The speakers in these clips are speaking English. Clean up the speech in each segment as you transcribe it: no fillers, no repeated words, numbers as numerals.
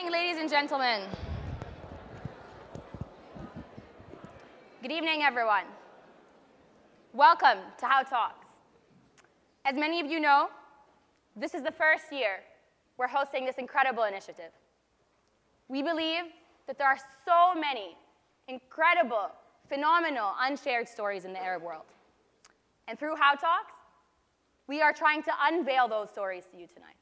Ladies and gentlemen. Good evening, everyone. Welcome to HAW Talks. As many of you know, this is the first year we're hosting this incredible initiative. We believe that there are so many incredible, phenomenal, unshared stories in the Arab world. And through HAW Talks, we are trying to unveil those stories to you tonight.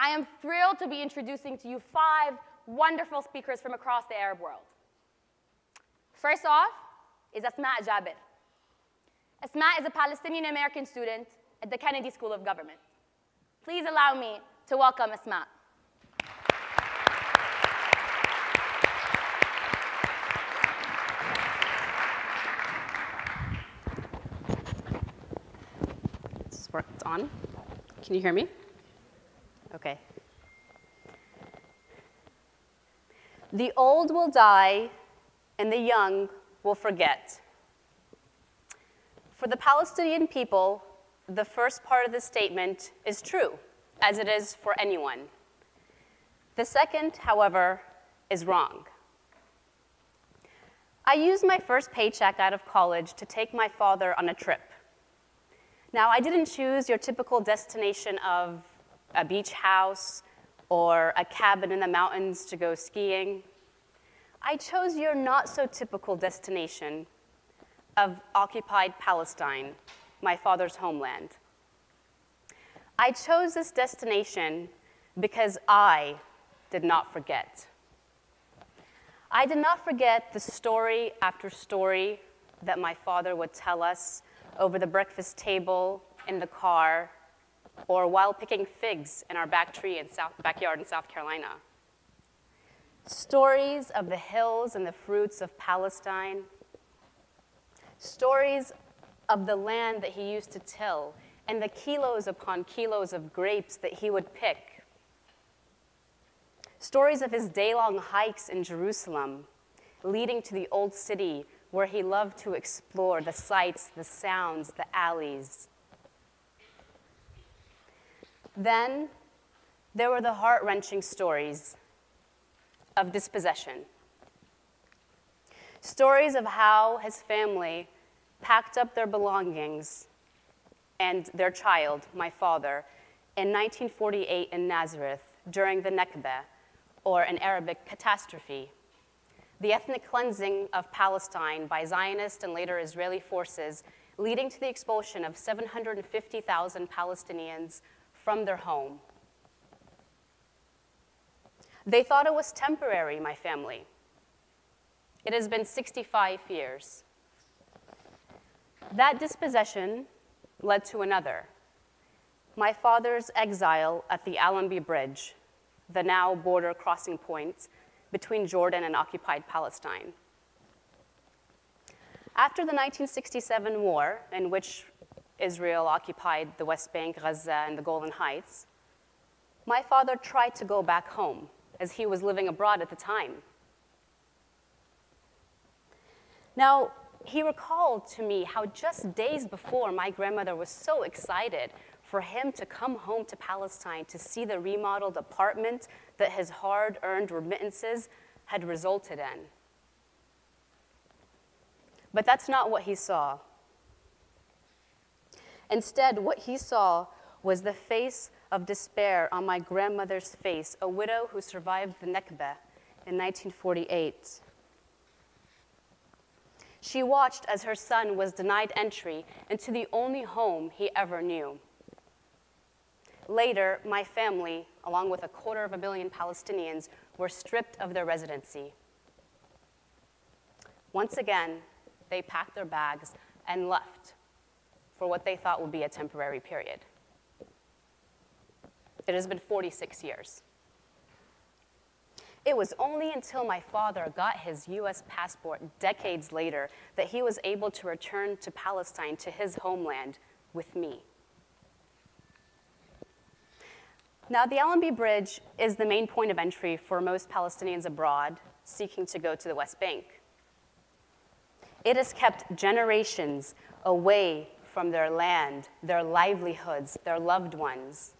I am thrilled to be introducing to you 5 wonderful speakers from across the Arab world. First off is Asma Jabir. Asma is a Palestinian-American student at the Kennedy School of Government. Please allow me to welcome Asma. It's on. Can you hear me? Okay. The old will die, and the young will forget. For the Palestinian people, the first part of the statement is true, as it is for anyone. The second, however, is wrong. I used my first paycheck out of college to take my father on a trip. Now, I didn't choose your typical destination of a beach house or a cabin in the mountains to go skiing. I chose your not-so-typical destination of occupied Palestine, my father's homeland. I chose this destination because I did not forget. I did not forget the story after story that my father would tell us over the breakfast table, in the car, or while picking figs in our backyard in South Carolina. Stories of the hills and the fruits of Palestine. Stories of the land that he used to till and the kilos upon kilos of grapes that he would pick. Stories of his day-long hikes in Jerusalem, leading to the old city where he loved to explore the sights, the sounds, the alleys. Then there were the heart-wrenching stories of dispossession. Stories of how his family packed up their belongings and their child, my father, in 1948 in Nazareth during the Nakba, or an Arabic catastrophe, the ethnic cleansing of Palestine by Zionist and later Israeli forces, leading to the expulsion of 750,000 Palestinians from their home. They thought it was temporary, my family. It has been 65 years. That dispossession led to another, my father's exile at the Allenby Bridge, the now border crossing point between Jordan and occupied Palestine. After the 1967 war, in which Israel occupied the West Bank, Gaza, and the Golan Heights, my father tried to go back home, as he was living abroad at the time. Now, he recalled to me how just days before, my grandmother was so excited for him to come home to Palestine to see the remodeled apartment that his hard-earned remittances had resulted in. But that's not what he saw. Instead, what he saw was the face of despair on my grandmother's face, a widow who survived the Nakba in 1948. She watched as her son was denied entry into the only home he ever knew. Later, my family, along with 250,000 Palestinians, were stripped of their residency. Once again, they packed their bags and left for what they thought would be a temporary period. It has been 46 years. It was only until my father got his US passport decades later that he was able to return to Palestine, to his homeland, with me. Now, the Allenby Bridge is the main point of entry for most Palestinians abroad seeking to go to the West Bank. It has kept generations away from their land, their livelihoods, their loved ones.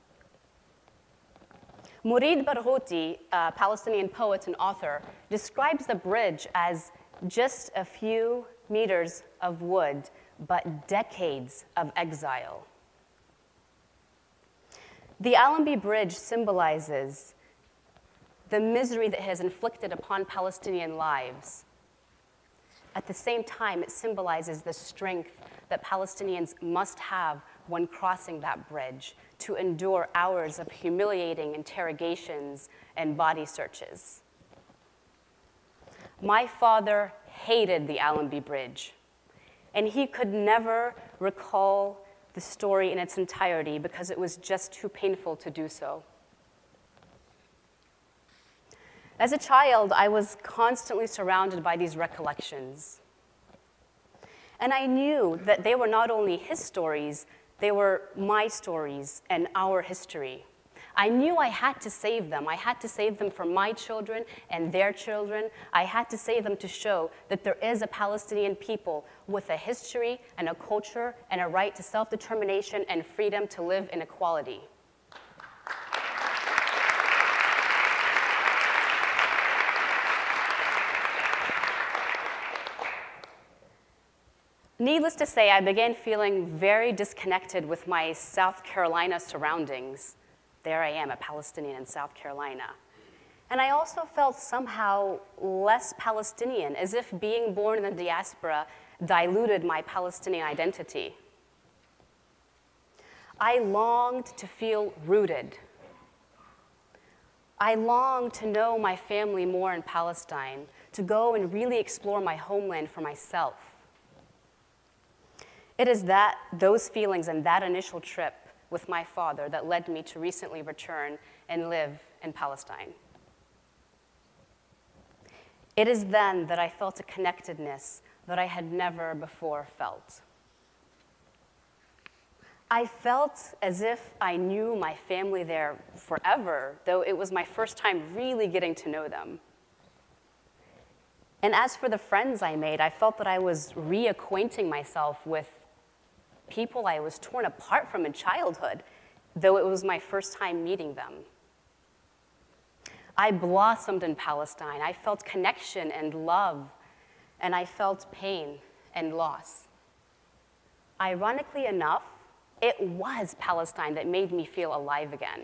Mourid Barghouti, a Palestinian poet and author, describes the bridge as just a few meters of wood, but decades of exile. The Allenby Bridge symbolizes the misery that has inflicted upon Palestinian lives. At the same time, it symbolizes the strength that Palestinians must have when crossing that bridge to endure hours of humiliating interrogations and body searches. My father hated the Allenby Bridge, and he could never recall the story in its entirety because it was just too painful to do so. As a child, I was constantly surrounded by these recollections. And I knew that they were not only his stories, they were my stories and our history. I knew I had to save them. I had to save them for my children and their children. I had to save them to show that there is a Palestinian people with a history and a culture and a right to self-determination and freedom to live in equality. Needless to say, I began feeling very disconnected with my South Carolina surroundings. There I am, a Palestinian in South Carolina. And I also felt somehow less Palestinian, as if being born in the diaspora diluted my Palestinian identity. I longed to feel rooted. I longed to know my family more in Palestine, to go and really explore my homeland for myself. It is those feelings and that initial trip with my father that led me to recently return and live in Palestine. It is then that I felt a connectedness that I had never before felt. I felt as if I knew my family there forever, though it was my first time really getting to know them. And as for the friends I made, I felt that I was reacquainting myself with people I was torn apart from in childhood, though it was my first time meeting them. I blossomed in Palestine. I felt connection and love, and I felt pain and loss. Ironically enough, it was Palestine that made me feel alive again.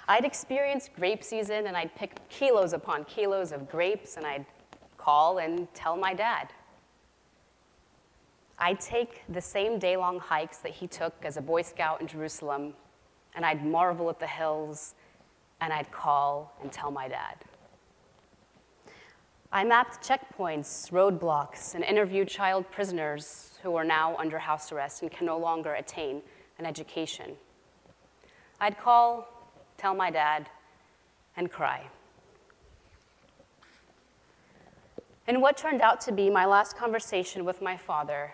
I'd experienced grape season, and I'd pick kilos upon kilos of grapes, and I'd call and tell my dad. I'd take the same day-long hikes that he took as a Boy Scout in Jerusalem, and I'd marvel at the hills, and I'd call and tell my dad. I mapped checkpoints, roadblocks, and interviewed child prisoners who are now under house arrest and can no longer attain an education. I'd call, tell my dad, and cry. In what turned out to be my last conversation with my father,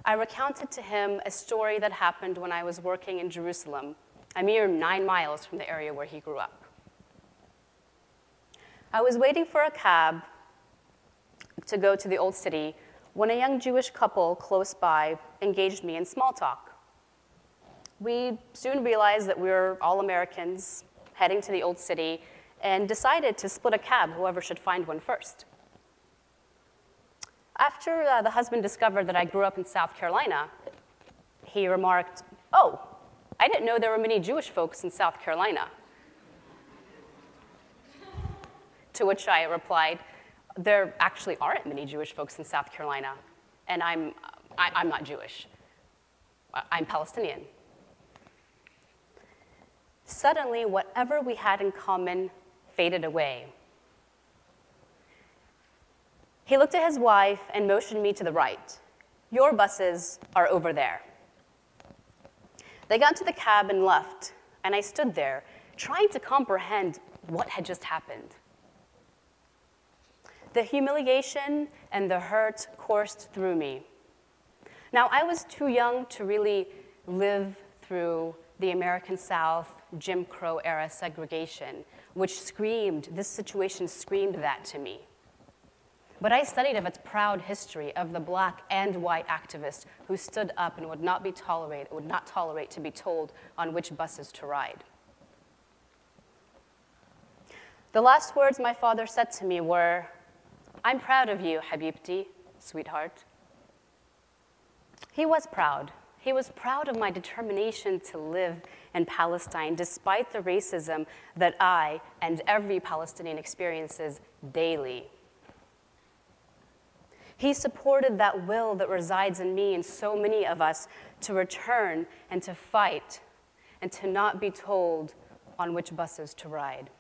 I recounted to him a story that happened when I was working in Jerusalem, a mere 9 miles from the area where he grew up. I was waiting for a cab to go to the Old City when a young Jewish couple close by engaged me in small talk. We soon realized that we were all Americans heading to the Old City and decided to split a cab, whoever should find one first. After the husband discovered that I grew up in South Carolina, he remarked, "Oh, I didn't know there were many Jewish folks in South Carolina." To which I replied, "There actually aren't many Jewish folks in South Carolina, and I'm not Jewish. I'm Palestinian." Suddenly, whatever we had in common faded away. He looked at his wife and motioned me to the right. "Your buses are over there." They got into the cab and left, and I stood there, trying to comprehend what had just happened. The humiliation and the hurt coursed through me. Now, I was too young to really live through the American South Jim Crow era segregation, which this situation screamed that to me. but I studied of its proud history of the black and white activists who stood up and would not tolerate to be told on which buses to ride. The last words my father said to me were, "I'm proud of you, Habibti, sweetheart." He was proud. He was proud of my determination to live in Palestine despite the racism that I and every Palestinian experiences daily. He supported that will that resides in me and so many of us to return and to fight and to not be told on which buses to ride.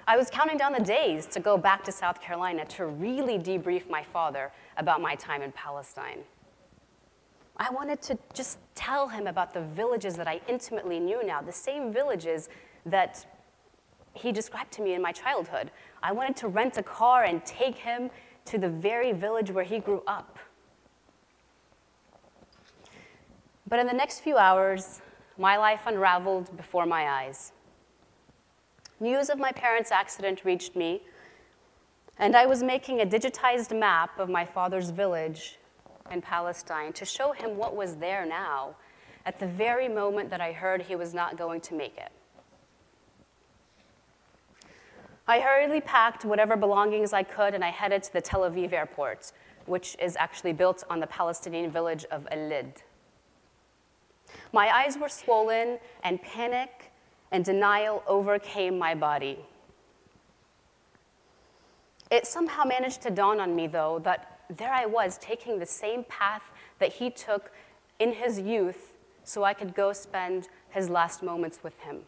I was counting down the days to go back to South Carolina to really debrief my father about my time in Palestine. I wanted to just tell him about the villages that I intimately knew now, the same villages that he described to me in my childhood. I wanted to rent a car and take him to the very village where he grew up. But in the next few hours, my life unraveled before my eyes. News of my parents' accident reached me, and I was making a digitized map of my father's village in Palestine to show him what was there now at the very moment that I heard he was not going to make it. I hurriedly packed whatever belongings I could, and I headed to the Tel Aviv airport, which is actually built on the Palestinian village of Al-Lid. My eyes were swollen, and panic and denial overcame my body. It somehow managed to dawn on me, though, that there I was taking the same path that he took in his youth so I could go spend his last moments with him.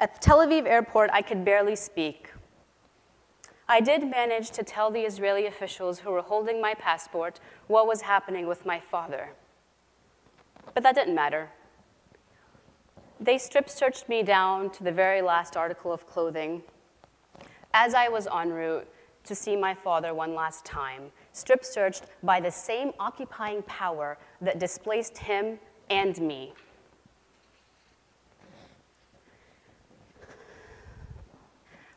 At the Tel Aviv airport, I could barely speak. I did manage to tell the Israeli officials who were holding my passport what was happening with my father. But that didn't matter. They strip-searched me down to the very last article of clothing as I was en route to see my father one last time, strip-searched by the same occupying power that displaced him and me.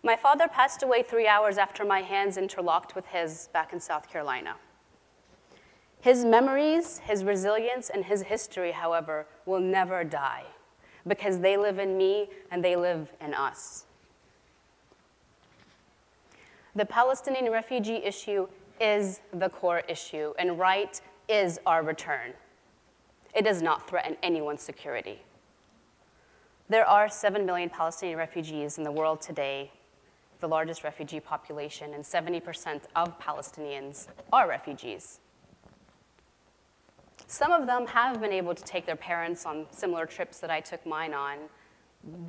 My father passed away 3 hours after my hands interlocked with his back in South Carolina. His memories, his resilience, and his history, however, will never die because they live in me and they live in us. The Palestinian refugee issue is the core issue, and right is our return. It does not threaten anyone's security. There are 7 million Palestinian refugees in the world today, the largest refugee population, and 70% of Palestinians are refugees. Some of them have been able to take their parents on similar trips that I took mine on,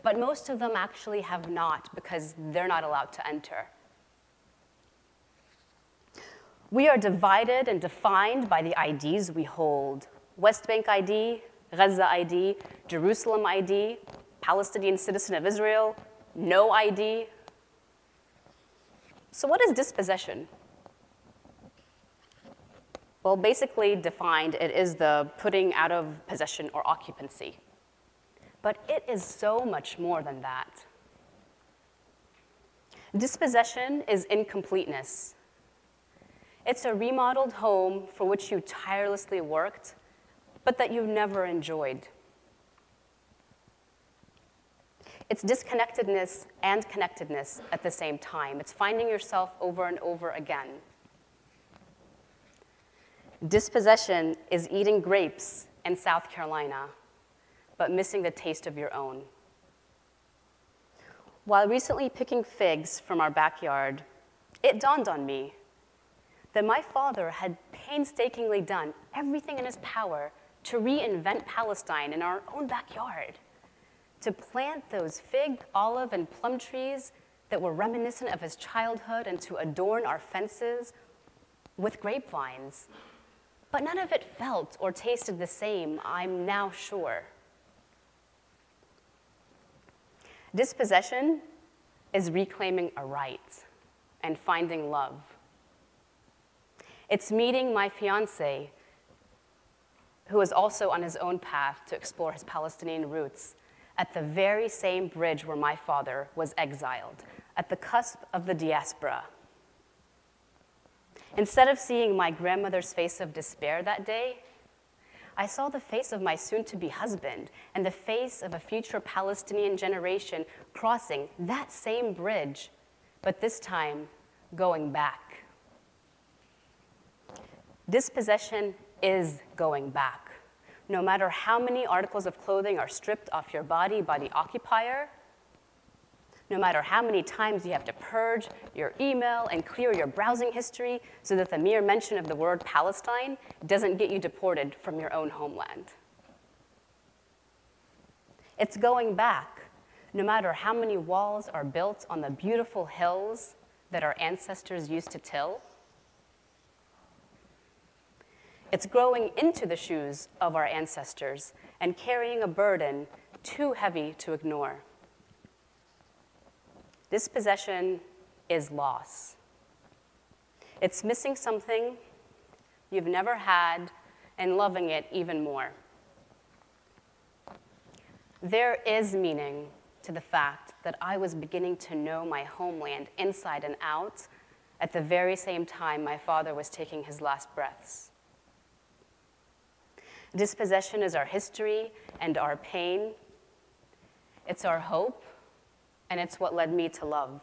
but most of them actually have not because they're not allowed to enter. We are divided and defined by the IDs we hold. West Bank ID, Gaza ID, Jerusalem ID, Palestinian citizen of Israel, no ID. So what is dispossession? Well, basically defined, it is the putting out of possession or occupancy. But it is so much more than that. Dispossession is incompleteness. It's a remodeled home for which you tirelessly worked, but that you never enjoyed. It's disconnectedness and connectedness at the same time. It's finding yourself over and over again. Dispossession is eating grapes in South Carolina, but missing the taste of your own. While recently picking figs from our backyard, it dawned on me that my father had painstakingly done everything in his power to reinvent Palestine in our own backyard, to plant those fig, olive, and plum trees that were reminiscent of his childhood and to adorn our fences with grapevines. But none of it felt or tasted the same, I'm now sure. Dispossession is reclaiming a right and finding love. It's meeting my fiancé, who is also on his own path to explore his Palestinian roots, at the very same bridge where my father was exiled, at the cusp of the diaspora. Instead of seeing my grandmother's face of despair that day, I saw the face of my soon-to-be husband and the face of a future Palestinian generation crossing that same bridge, but this time going back. Dispossession is going back. No matter how many articles of clothing are stripped off your body by the occupier, no matter how many times you have to purge your email and clear your browsing history so that the mere mention of the word Palestine doesn't get you deported from your own homeland. It's going back, no matter how many walls are built on the beautiful hills that our ancestors used to till. It's growing into the shoes of our ancestors and carrying a burden too heavy to ignore. Dispossession is loss. It's missing something you've never had and loving it even more. There is meaning to the fact that I was beginning to know my homeland inside and out at the very same time my father was taking his last breaths. Dispossession is our history and our pain. It's our hope, and it's what led me to love.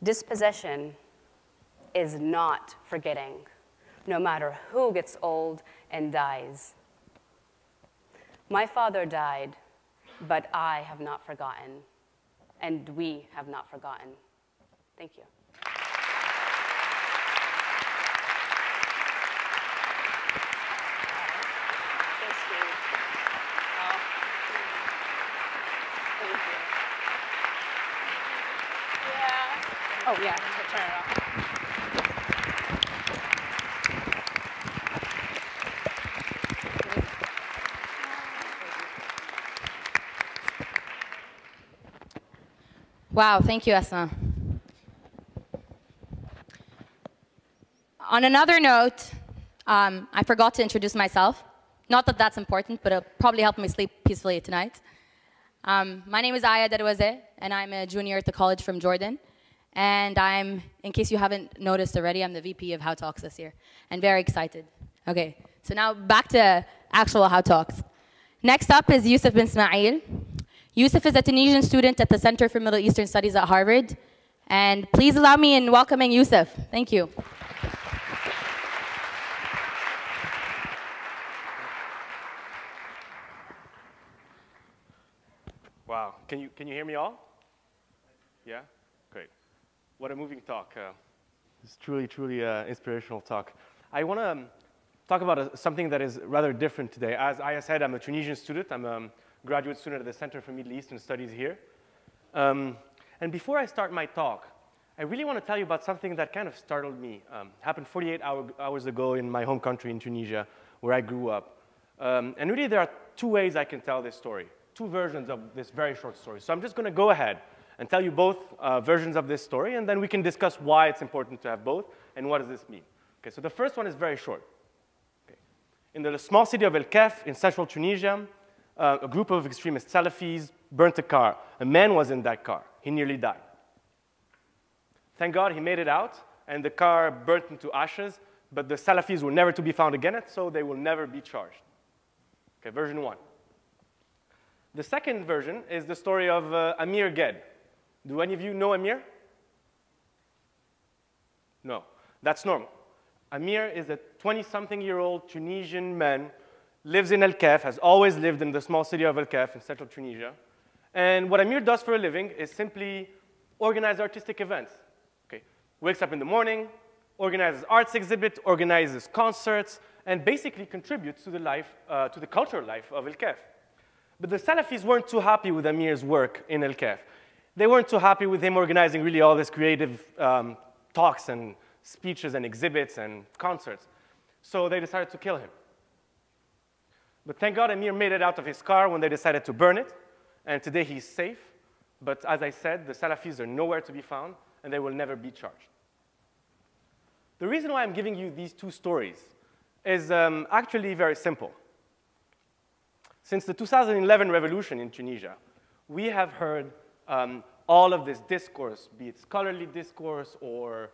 Dispossession is not forgetting, no matter who gets old and dies. My father died, but I have not forgotten, and we have not forgotten. Thank you. Oh, yeah, turn it off. Wow, thank you, Esma. On another note, I forgot to introduce myself. Not that that's important, but it'll probably help me sleep peacefully tonight. My name is Aya Darwaze, and I'm a junior at the college from Jordan. And I'm, in case you haven't noticed already, I'm the VP of HAW Talks this year, and very excited. Okay, so now back to actual HAW Talks. Next up is Yusuf bin Ismail. Yusuf is a Tunisian student at the Center for Middle Eastern Studies at Harvard. And please allow me in welcoming Yusuf. Thank you. Wow, can you hear me all? Yeah? Great. What a moving talk. It's truly inspirational talk. I want to talk about something that is rather different today. As I said, I'm a Tunisian student. I'm a graduate student at the Center for Middle Eastern Studies here. And before I start my talk, I really want to tell you about something that kind of startled me. Happened 48 hours ago in my home country in Tunisia, where I grew up. And really, there are two ways I can tell this story, two versions of this very short story. So I'm just going to go ahead and tell you both versions of this story, and then we can discuss why it's important to have both and what does this mean. Okay, so the first one is very short. Okay. In the small city of El Kef in central Tunisia, a group of extremist Salafis burnt a car. A man was in that car. He nearly died. Thank God he made it out, and the car burnt into ashes, but the Salafis were never to be found again, so they will never be charged. Okay, version one. The second version is the story of Amir Ghed. Do any of you know Amir? No, that's normal. Amir is a 20-something-year-old Tunisian man, lives in El Kef, has always lived in the small city of El Kef in central Tunisia. And what Amir does for a living is simply organize artistic events. Okay. Wakes up in the morning, organizes arts exhibits, organizes concerts, and basically contributes to the life, to the cultural life of El Kef. But the Salafis weren't too happy with Amir's work in El Kef. They weren't too happy with him organizing really all this creative talks and speeches and exhibits and concerts. So they decided to kill him. But thank God Amir made it out of his car when they decided to burn it. And today he's safe. But as I said, the Salafis are nowhere to be found, and they will never be charged. The reason why I'm giving you these two stories is actually very simple. Since the 2011 revolution in Tunisia, we have heard all of this discourse, be it scholarly discourse or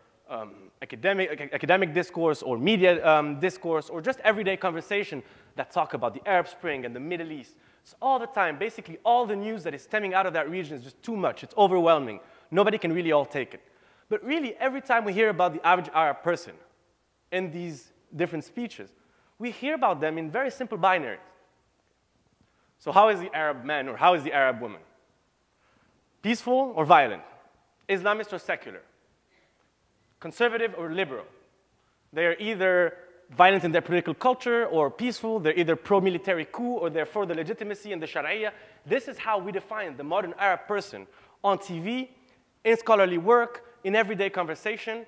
academic discourse or media discourse or just everyday conversation that talk about the Arab Spring and the Middle East. So all the time, basically all the news that is stemming out of that region is just too much. It's overwhelming. Nobody can really all take it. But really, every time we hear about the average Arab person in these different speeches, we hear about them in very simple binaries. So how is the Arab man or how is the Arab woman? Peaceful or violent? Islamist or secular? Conservative or liberal? They are either violent in their political culture or peaceful. They're either pro-military coup or they're for the legitimacy and the Sharia. This is how we define the modern Arab person on TV, in scholarly work, in everyday conversation.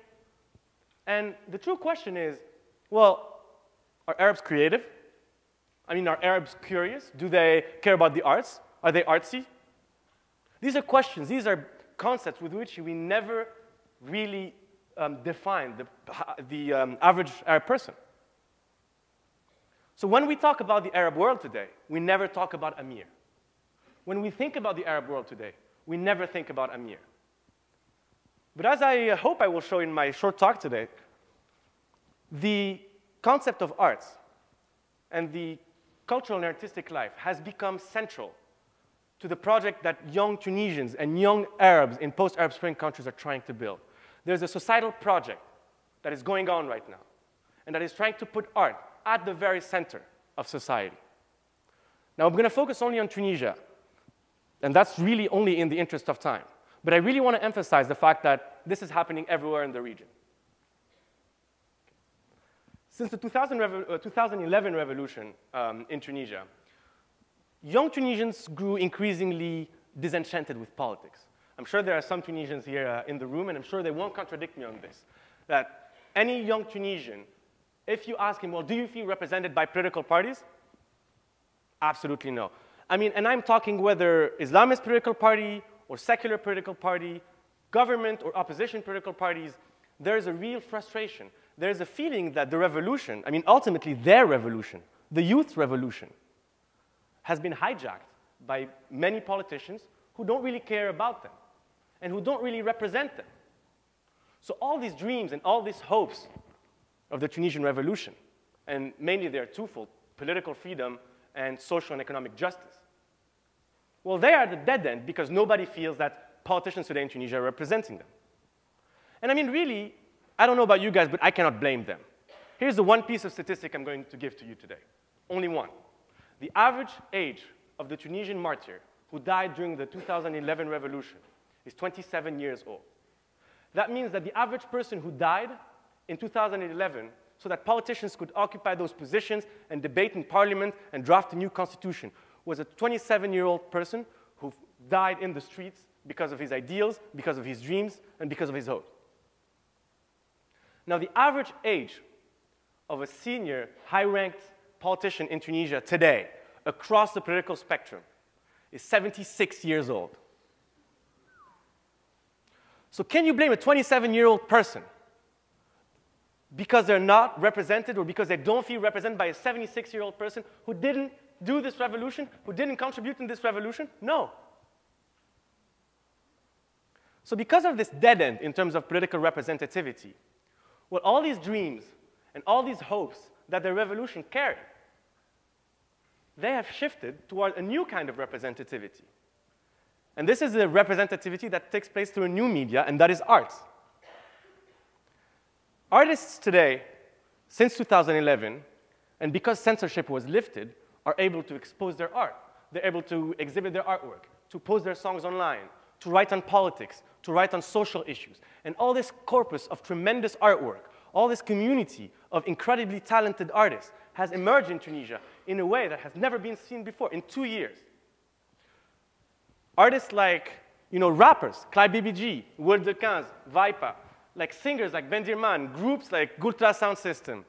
And the true question is, well, are Arabs creative? I mean, are Arabs curious? Do they care about the arts? Are they artsy? These are questions. These are concepts with which we never really define the average Arab person. So when we talk about the Arab world today, we never talk about Amir. When we think about the Arab world today, we never think about Amir. But as I hope I will show in my short talk today, the concept of arts and the cultural and artistic life has become central to the project that young Tunisians and young Arabs in post-Arab Spring countries are trying to build. There's a societal project that is going on right now, and that is trying to put art at the very center of society. Now, I'm going to focus only on Tunisia, and that's really only in the interest of time. But I really want to emphasize the fact that this is happening everywhere in the region. Since the 2011 revolution in Tunisia, young Tunisians grew increasingly disenchanted with politics. I'm sure there are some Tunisians here in the room, and I'm sure they won't contradict me on this, that any young Tunisian, if you ask him, well, do you feel represented by political parties? Absolutely no. I mean, and I'm talking whether Islamist political party or secular political party, government or opposition political parties, there's a real frustration. There's a feeling that the revolution, I mean, ultimately their revolution, the youth revolution, has been hijacked by many politicians who don't really care about them and who don't really represent them. So all these dreams and all these hopes of the Tunisian revolution, and mainly they're twofold, political freedom and social and economic justice, well, they are the dead end because nobody feels that politicians today in Tunisia are representing them. And I mean, really, I don't know about you guys, but I cannot blame them. Here's the one piece of statistic I'm going to give to you today. Only one. The average age of the Tunisian martyr who died during the 2011 revolution is 27 years old. That means that the average person who died in 2011 so that politicians could occupy those positions and debate in parliament and draft a new constitution was a 27-year-old person who died in the streets because of his ideals, because of his dreams, and because of his hopes. Now, the average age of a senior, high-ranked politician in Tunisia today, across the political spectrum, is 76 years old. So can you blame a 27-year-old person because they're not represented or because they don't feel represented by a 76-year-old person who didn't do this revolution, who didn't contribute in this revolution? No. So because of this dead end in terms of political representativity, well, all these dreams and all these hopes that the revolution carried, they have shifted toward a new kind of representativity. And this is a representativity that takes place through a new media, and that is art. Artists today, since 2011, and because censorship was lifted, are able to expose their art. They're able to exhibit their artwork, to post their songs online, to write on politics, to write on social issues. And all this corpus of tremendous artwork, all this community of incredibly talented artists has emerged in Tunisia in a way that has never been seen before in 2 years. Artists like, rappers, Clay BBG, World de 15, Vaipa, like singers like Bendirman, groups like Gultra Sound System.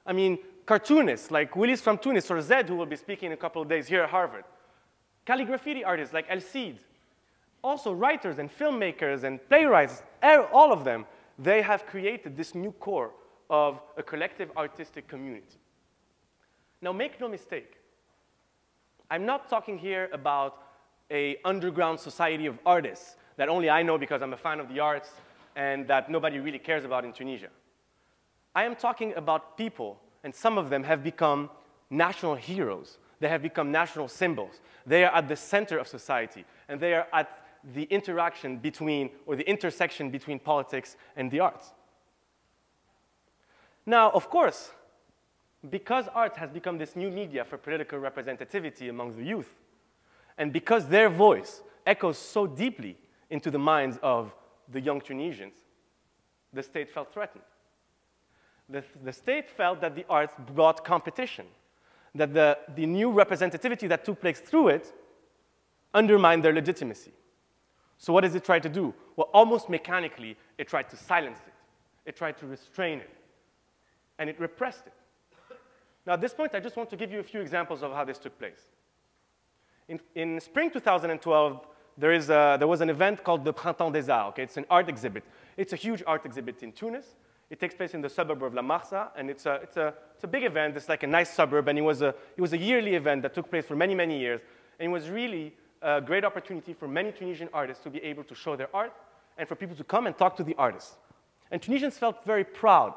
I mean, cartoonists like Willis from Tunis or Zed, who will be speaking in a couple of days here at Harvard. Calligraphy artists like El Cid. Also writers and filmmakers and playwrights, all of them, they have created this new core of a collective artistic community. Now, make no mistake, I'm not talking here about an underground society of artists that only I know because I'm a fan of the arts and that nobody really cares about in Tunisia. I am talking about people, and some of them have become national heroes. They have become national symbols. They are at the center of society, and they are at the interaction between, or the intersection between politics and the arts. Now, of course, because art has become this new media for political representativity among the youth, and because their voice echoes so deeply into the minds of the young Tunisians, the state felt threatened. The state felt that the arts brought competition, that the new representativity that took place through it undermined their legitimacy. So what does it try to do? Well, almost mechanically, it tried to silence it. It tried to restrain it. And it repressed it. Now, at this point, I just want to give you a few examples of how this took place. In spring 2012, there was an event called the Printemps des Arts. Okay? It's an art exhibit. It's a huge art exhibit in Tunis. It takes place in the suburb of La Marsa, and it's a big event. It's like a nice suburb, and it was a yearly event that took place for many, many years. And it was really a great opportunity for many Tunisian artists to be able to show their art and for people to come and talk to the artists. And Tunisians felt very proud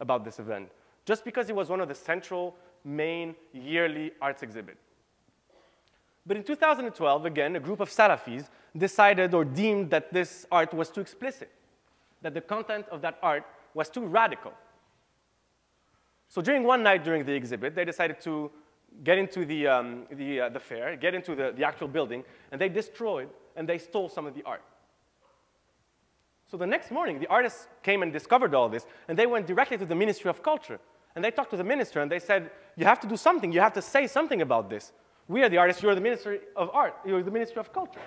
about this event, just because it was one of the central, main, yearly arts exhibits. But in 2012, again, a group of Salafis decided or deemed that this art was too explicit, that the content of that art was too radical. So during one night during the exhibit, they decided to get into the fair, get into the actual building, and they destroyed and they stole some of the art. So the next morning, the artists came and discovered all this, and they went directly to the Ministry of Culture. And they talked to the minister, and they said, you have to do something. You have to say something about this. We are the artists. You're the Ministry of Art. You're the Ministry of Culture.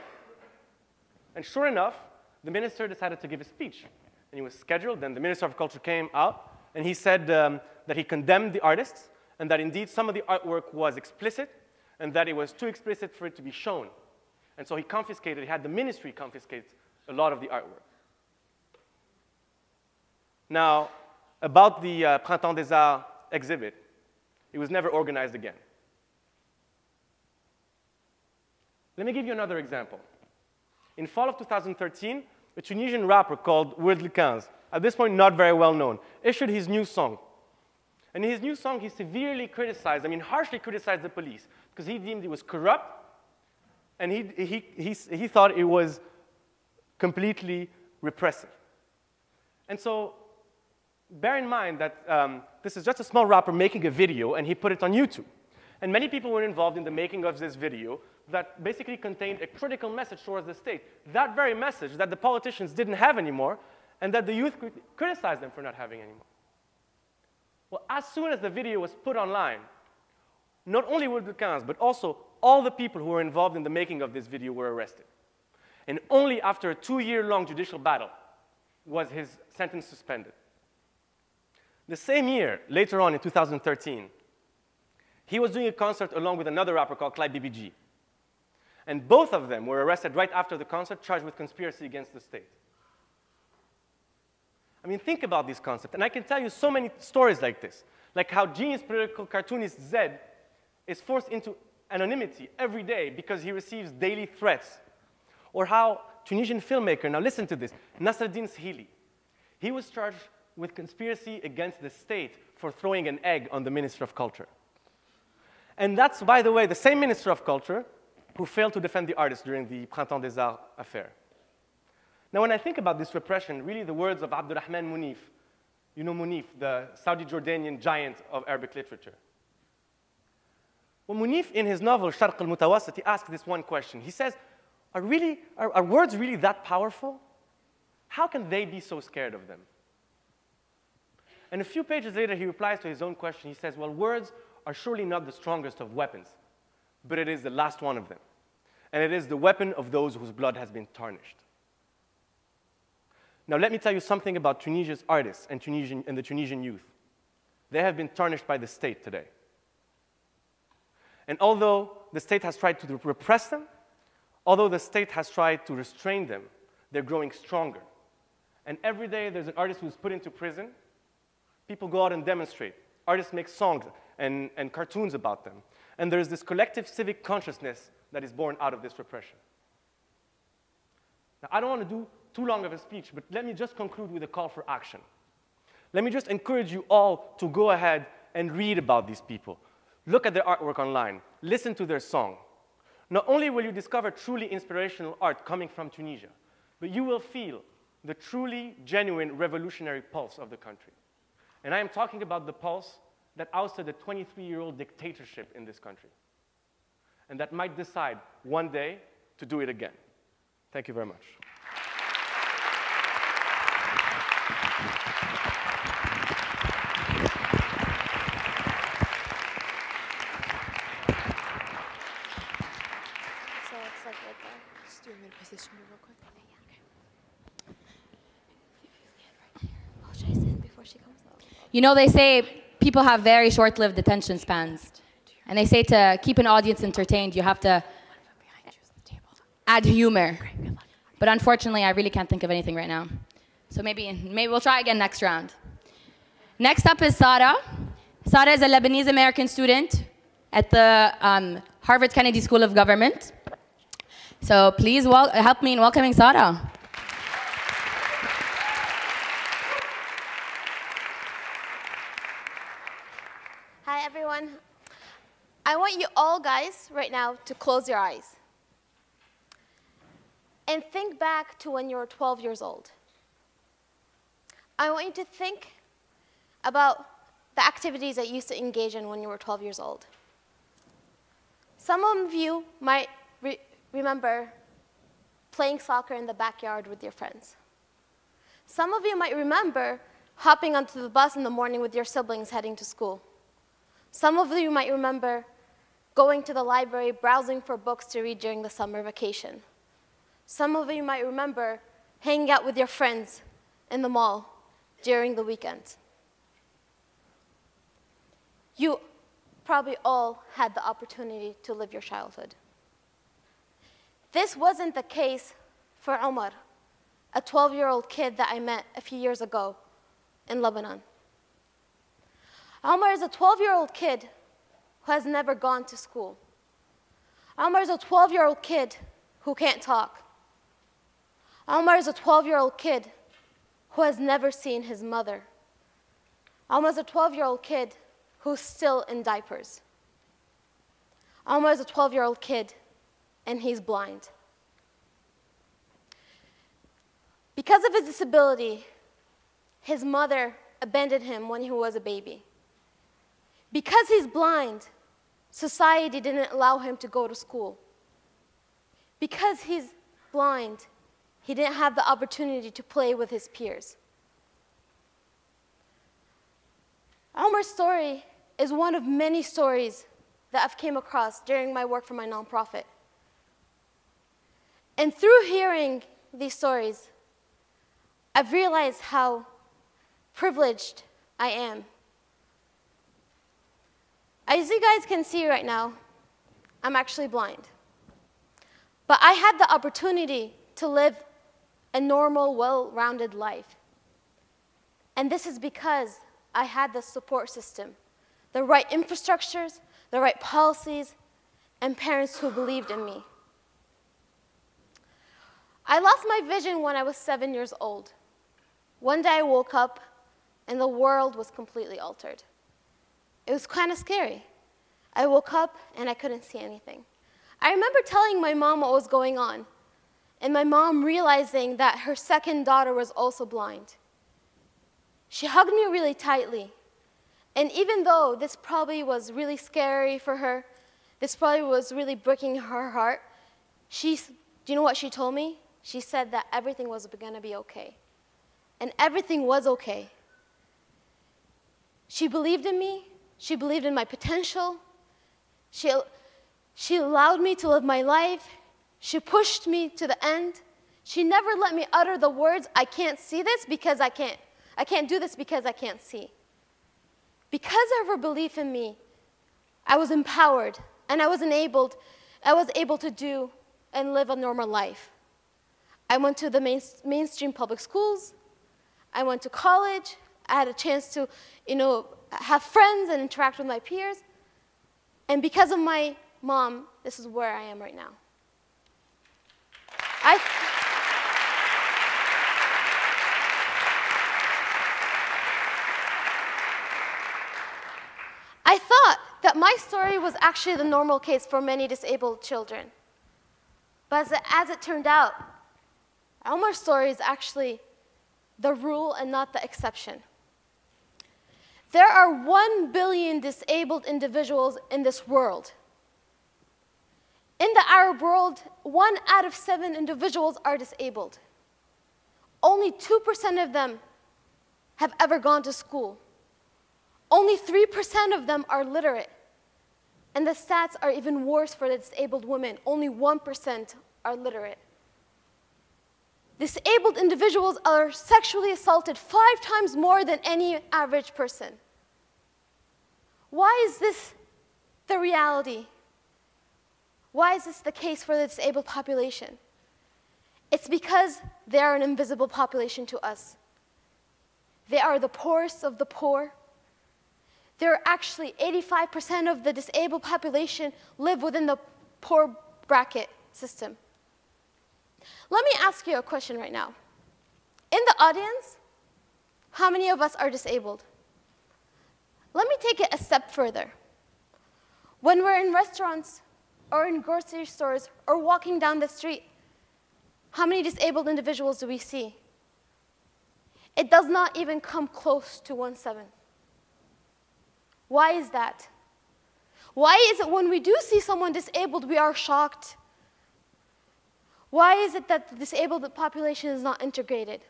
And sure enough, the minister decided to give a speech. And he was scheduled. Then the Minister of Culture came out, and he said that he condemned the artists, and that indeed some of the artwork was explicit, and that it was too explicit for it to be shown. And so he had the ministry confiscate a lot of the artwork. Now, about the Printemps des Arts exhibit, it was never organized again. Let me give you another example. In fall of 2013, a Tunisian rapper called Oued El-15, at this point not very well known, issued his new song. And in his new song, he severely criticized, harshly criticized the police, because he deemed it was corrupt, and he thought it was completely repressive. And so, bear in mind that this is just a small rapper making a video, and he put it on YouTube. And many people were involved in the making of this video that basically contained a critical message towards the state. That very message that the politicians didn't have anymore, and that the youth criticized them for not having anymore. Well, as soon as the video was put online, not only Oued El-15, but also all the people who were involved in the making of this video were arrested. And only after a 2-year-long judicial battle was his sentence suspended. The same year, later on in 2013, he was doing a concert along with another rapper called Clyde BBG. And both of them were arrested right after the concert, charged with conspiracy against the state. Think about this concept. And I can tell you so many stories like this, like how genius political cartoonist Zed is forced into anonymity every day because he receives daily threats. Or how Tunisian filmmaker, now listen to this, Nasreddin Sihili, he was charged with conspiracy against the state for throwing an egg on the Minister of Culture. And that's, by the way, the same Minister of Culture who failed to defend the artists during the Printemps des Arts affair. Now, when I think about this repression, really the words of Abdurrahman Munif, you know Munif, the Saudi-Jordanian giant of Arabic literature. Well, Munif, in his novel Sharq al-Mutawassit, he asks this one question. He says, are words really that powerful? How can they be so scared of them? And a few pages later, he replies to his own question. He says, well, words are surely not the strongest of weapons, but it is the last one of them. And it is the weapon of those whose blood has been tarnished. Now, let me tell you something about Tunisia's artists and the Tunisian youth. They have been tarnished by the state today. And although the state has tried to repress them, although the state has tried to restrain them, they're growing stronger. And every day there's an artist who's put into prison. People go out and demonstrate. Artists make songs and cartoons about them. And there's this collective civic consciousness that is born out of this repression. Now, I don't want to do too long of a speech, but let me just conclude with a call for action. Let me just encourage you all to go ahead and read about these people. Look at their artwork online. Listen to their song. Not only will you discover truly inspirational art coming from Tunisia, but you will feel the truly genuine revolutionary pulse of the country. And I am talking about the pulse that ousted a 23-year-old dictatorship in this country, and that might decide one day to do it again. Thank you very much. Just do him in position real quick. Oh, should I stand before she comes up? You know, they say people have very short-lived attention spans. And they say to keep an audience entertained, you have to add humor. But unfortunately, I really can't think of anything right now. So maybe we'll try again next round. Next up is Sara. Sara is a Lebanese-American student at the Harvard Kennedy School of Government. So please help me in welcoming Sara. Hi, everyone. I want you all guys right now to close your eyes and think back to when you were 12 years old. I want you to think about the activities that you used to engage in when you were 12 years old. Some of you might remember playing soccer in the backyard with your friends. Some of you might remember hopping onto the bus in the morning with your siblings heading to school. Some of you might remember going to the library, browsing for books to read during the summer vacation. Some of you might remember hanging out with your friends in the mall during the weekend. You probably all had the opportunity to live your childhood. This wasn't the case for Omar, a 12-year-old kid that I met a few years ago in Lebanon. Omar is a 12-year-old kid who has never gone to school. Omar is a 12-year-old kid who can't talk. Omar is a 12-year-old kid who has never seen his mother. Omar is a 12-year-old kid who's still in diapers. Omar is a 12-year-old kid, and he's blind. Because of his disability, his mother abandoned him when he was a baby. Because he's blind, society didn't allow him to go to school. Because he's blind, he didn't have the opportunity to play with his peers. Omar's story is one of many stories that I've came across during my work for my nonprofit. And through hearing these stories, I've realized how privileged I am. As you guys can see right now, I'm actually blind. But I had the opportunity to live a normal, well-rounded life. And this is because I had the support system, the right infrastructures, the right policies, and parents who believed in me. I lost my vision when I was 7 years old. One day I woke up and the world was completely altered. It was kind of scary. I woke up and I couldn't see anything. I remember telling my mom what was going on, and my mom realizing that her second daughter was also blind. She hugged me really tightly. And even though this probably was really scary for her, this probably was really breaking her heart, do you know what she told me? She said that everything was going to be okay. And everything was okay. She believed in me. She believed in my potential. She allowed me to live my life. She pushed me to the end. She never let me utter the words, I can't see this because I can't. I can't do this because I can't see. Because of her belief in me, I was empowered, and I was able to do and live a normal life. I went to the mainstream public schools. I went to college. I had a chance to, have friends and interact with my peers. And because of my mom, this is where I am right now. I thought that my story was actually the normal case for many disabled children. But as it turned out, Omar's story is actually the rule and not the exception. There are 1 billion disabled individuals in this world. In the Arab world, 1 out of 7 individuals are disabled. Only 2% of them have ever gone to school. Only 3% of them are literate. And the stats are even worse for the disabled women. Only 1% are literate. Disabled individuals are sexually assaulted 5 times more than any average person. Why is this the reality? Why is this the case for the disabled population? It's because they are an invisible population to us. They are the poorest of the poor. They're actually 85% of the disabled population live within the poor bracket system. Let me ask you a question right now. In the audience, how many of us are disabled? Let me take it a step further. When we're in restaurants or in grocery stores or walking down the street, how many disabled individuals do we see? It does not even come close to 1/7. Why is that? Why is it when we do see someone disabled, we are shocked? Why is it that the disabled population is not integrated?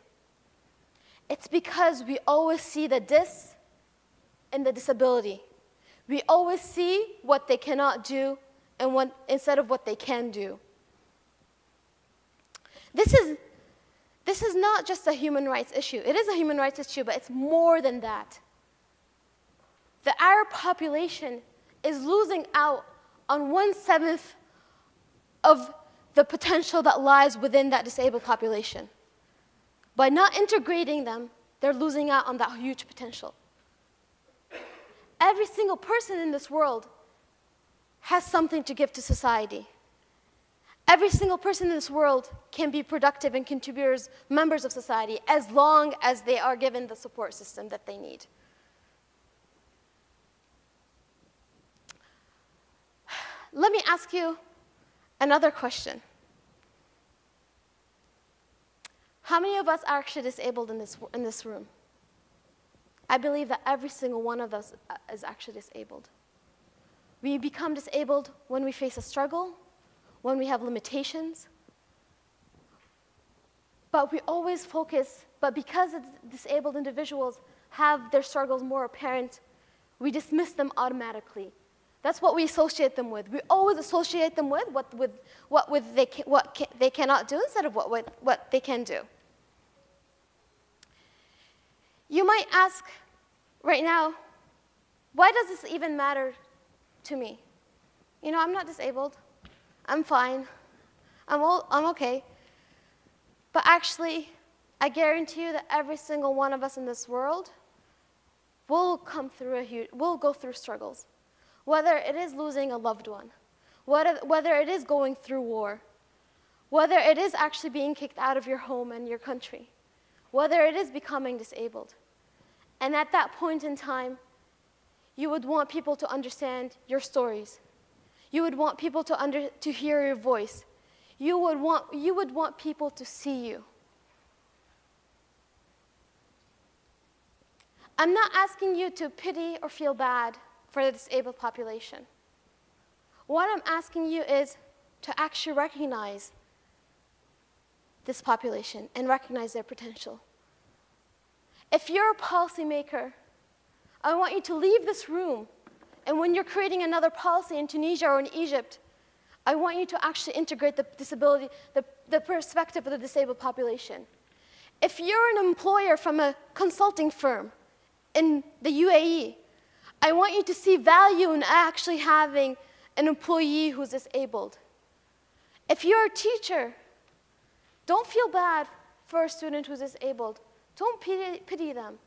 It's because we always see the dis and the disability. We always see what they cannot do and instead of what they can do. This is not just a human rights issue. It is a human rights issue, but it's more than that. The Arab population is losing out on 1/7 of the potential that lies within that disabled population. By not integrating them, they're losing out on that huge potential. Every single person in this world has something to give to society. Every single person in this world can be productive and contributors, members of society, as long as they are given the support system that they need. Let me ask you another question. How many of us are actually disabled in this room? I believe that every single one of us is actually disabled. We become disabled when we face a struggle, when we have limitations. But we always focus, but because disabled individuals have their struggles more apparent, we dismiss them automatically. That's what we associate them with. We always associate them with what they cannot do instead of what they can do. You might ask right now, why does this even matter to me? You know, I'm not disabled. I'm fine. I'm okay. But actually, I guarantee you that every single one of us in this world will go through struggles. Whether it is losing a loved one, whether it is going through war, whether it is actually being kicked out of your home and your country, whether it is becoming disabled. And at that point in time, you would want people to understand your stories. You would want people to hear your voice. You would want people to see you. I'm not asking you to pity or feel bad for the disabled population. What I'm asking you is to actually recognize this population and recognize their potential. If you're a policymaker, I want you to leave this room, and when you're creating another policy in Tunisia or in Egypt, I want you to actually integrate the disability, the perspective of the disabled population. If you're an employer from a consulting firm in the UAE, I want you to see value in actually having an employee who's disabled. If you're a teacher, don't feel bad for a student who's disabled. Don't pity them.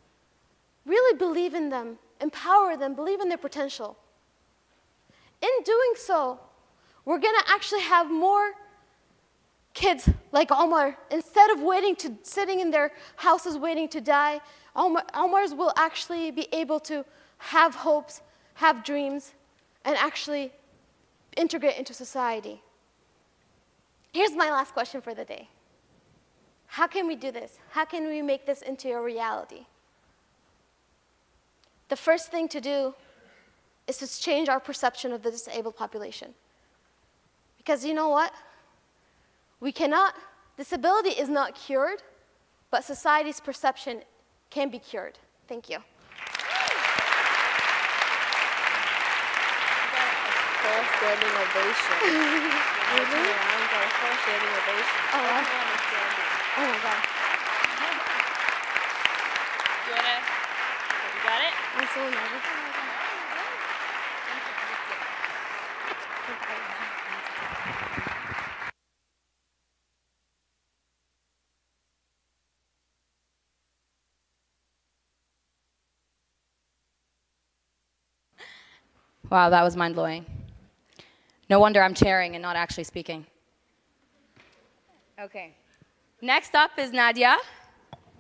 Really believe in them, empower them, believe in their potential. in doing so, we're going to actually have more kids like Omar. Instead of sitting in their houses waiting to die, Omars will actually be able to have hopes, have dreams, and actually integrate into society. Here's my last question for the day. How can we do this? How can we make this into a reality? The first thing to do is to change our perception of the disabled population. Because you know what? Disability is not cured, but society's perception can be cured. Thank you. Full standing ovation. Really? Around, got a full standing ovation. Oh, wow. Everyone is standing. Oh my God. You got it? I'm so nervous. Wow, that was mind-blowing. No wonder I'm chairing and not actually speaking. Okay. Next up is Nadia.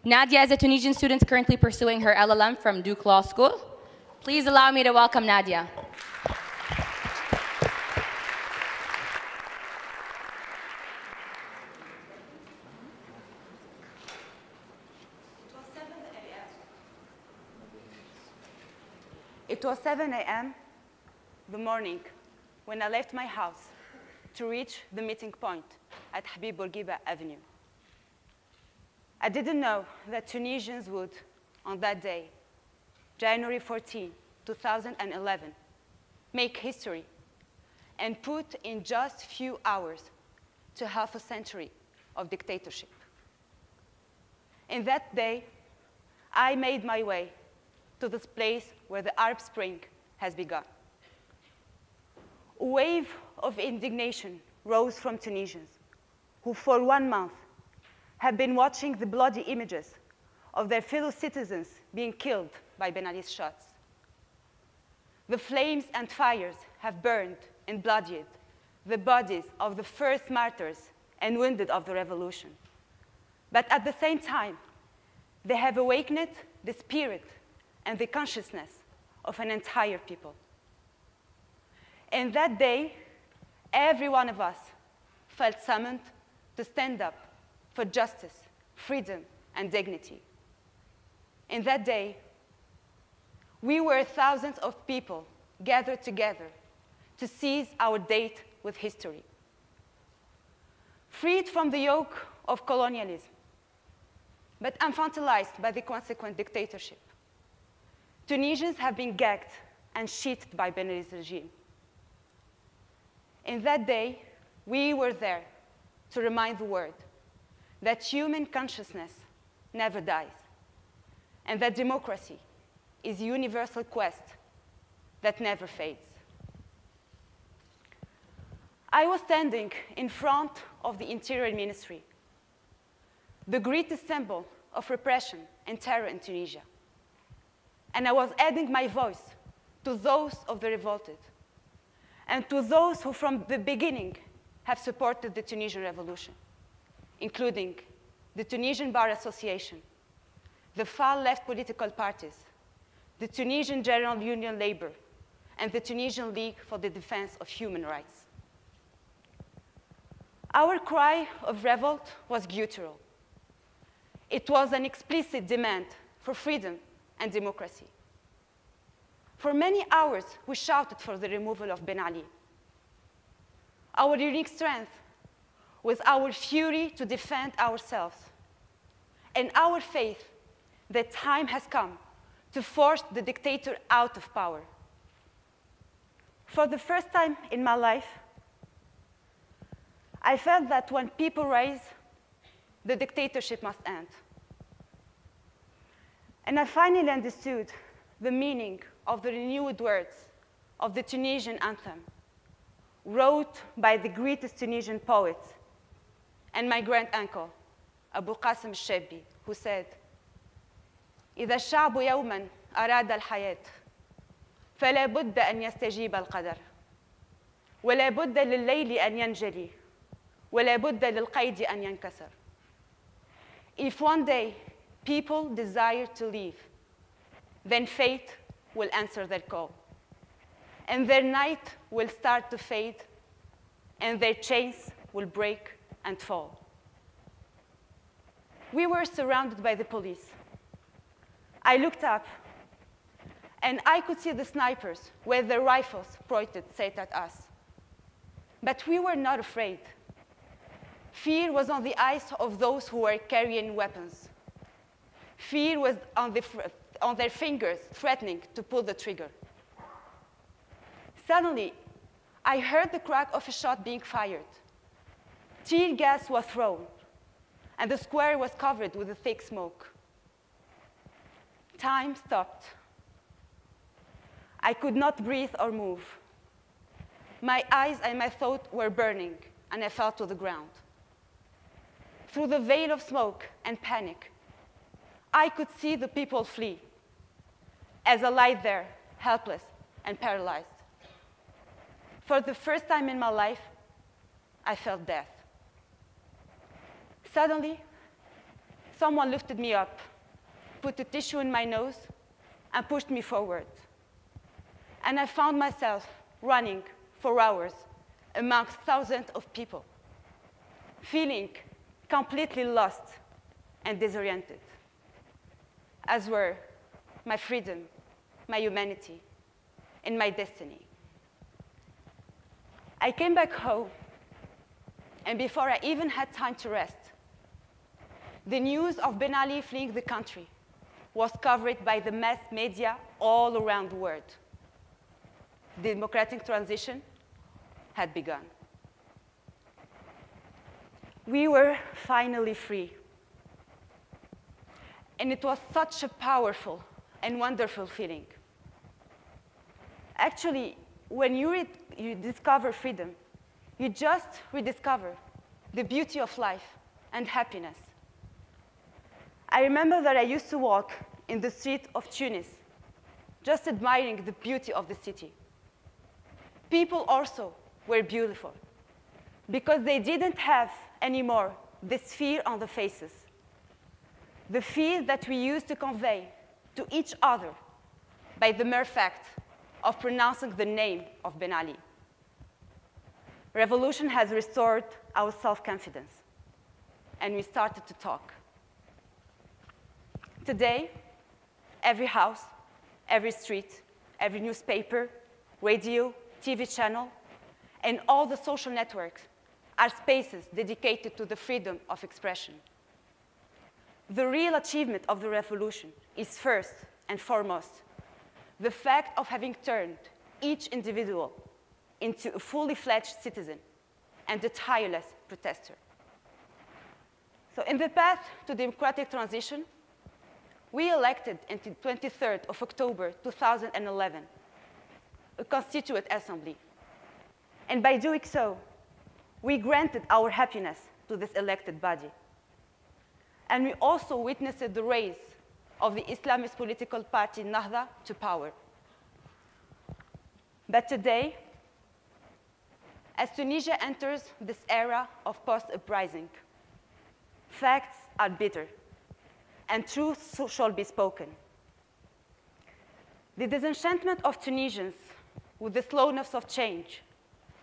Nadia is a Tunisian student currently pursuing her LLM from Duke Law School. Please allow me to welcome Nadia. It was 7 a.m. the morning when I left my house to reach the meeting point at Habib Bourguiba Avenue. I didn't know that Tunisians would, on that day, January 14, 2011, make history and put in just few hours to half a century of dictatorship. In that day, I made my way to this place where the Arab Spring has begun. A wave of indignation rose from Tunisians who for 1 month have been watching the bloody images of their fellow citizens being killed by Ben Ali's shots. The flames and fires have burned and bloodied the bodies of the first martyrs and wounded of the revolution. But at the same time, they have awakened the spirit and the consciousness of an entire people. And that day, every one of us felt summoned to stand up for justice, freedom, and dignity. In that day, we were thousands of people gathered together to seize our date with history. Freed from the yoke of colonialism, but infantilized by the consequent dictatorship, Tunisians have been gagged and sheathed by Ben Ali's regime. In that day, we were there to remind the world that human consciousness never dies, and that democracy is a universal quest that never fades. I was standing in front of the Interior Ministry, the greatest symbol of repression and terror in Tunisia. And I was adding my voice to those of the revolted, and to those who from the beginning have supported the Tunisian revolution, including the Tunisian Bar Association, the far-left political parties, the Tunisian General Union Labor, and the Tunisian League for the Defense of Human Rights. Our cry of revolt was guttural. It was an explicit demand for freedom and democracy. For many hours, we shouted for the removal of Ben Ali. Our unique strength was our fury to defend ourselves, and our faith that time has come to force the dictator out of power. For the first time in my life, I felt that when people rise, the dictatorship must end. And I finally understood the meaning of the renewed words of the Tunisian anthem, wrote by the greatest Tunisian poet and my grand-uncle, Abu Qasim al-Shabi, who said, إذا الشعب يوماً أراد الحياة فلا بد أن يستجيب القدر ولا بد لليل أن ينجلي ولا بد للقيد أن ينكسر. If one day people desire to leave, then fate will answer their call. And their night will start to fade, and their chains will break and fall. We were surrounded by the police. I looked up, and I could see the snipers with their rifles pointed straight at us. But we were not afraid. Fear was on the eyes of those who were carrying weapons. Fear was on their fingers, threatening to pull the trigger. Suddenly, I heard the crack of a shot being fired. Tear gas was thrown, and the square was covered with a thick smoke. Time stopped. I could not breathe or move. My eyes and my thoughts were burning, and I fell to the ground. Through the veil of smoke and panic, I could see the people flee as I lay there, helpless and paralyzed. For the first time in my life, I felt death. Suddenly, someone lifted me up, put a tissue in my nose, and pushed me forward. And I found myself running for hours amongst thousands of people, feeling completely lost and disoriented, as were my freedom, my humanity, and my destiny. I came back home, and before I even had time to rest, the news of Ben Ali fleeing the country was covered by the mass media all around the world. The democratic transition had begun. We were finally free. And it was such a powerful and wonderful feeling. Actually, when you discover freedom, you just rediscover the beauty of life and happiness. I remember that I used to walk in the street of Tunis, just admiring the beauty of the city. People also were beautiful, because they didn't have anymore this fear on their faces, the fear that we used to convey to each other by the mere fact of pronouncing the name of Ben Ali. Revolution has restored our self-confidence, and we started to talk. Today, every house, every street, every newspaper, radio, TV channel, and all the social networks are spaces dedicated to the freedom of expression. The real achievement of the revolution is first and foremost the fact of having turned each individual into a fully fledged citizen and a tireless protester. So in the path to democratic transition, we elected on the 23rd of October 2011 a Constituent Assembly. And by doing so, we granted our happiness to this elected body. And we also witnessed the rise of the Islamist political party Nahda to power. But today, as Tunisia enters this era of post-uprising, facts are bitter, and truth shall be spoken. The disenchantment of Tunisians with the slowness of change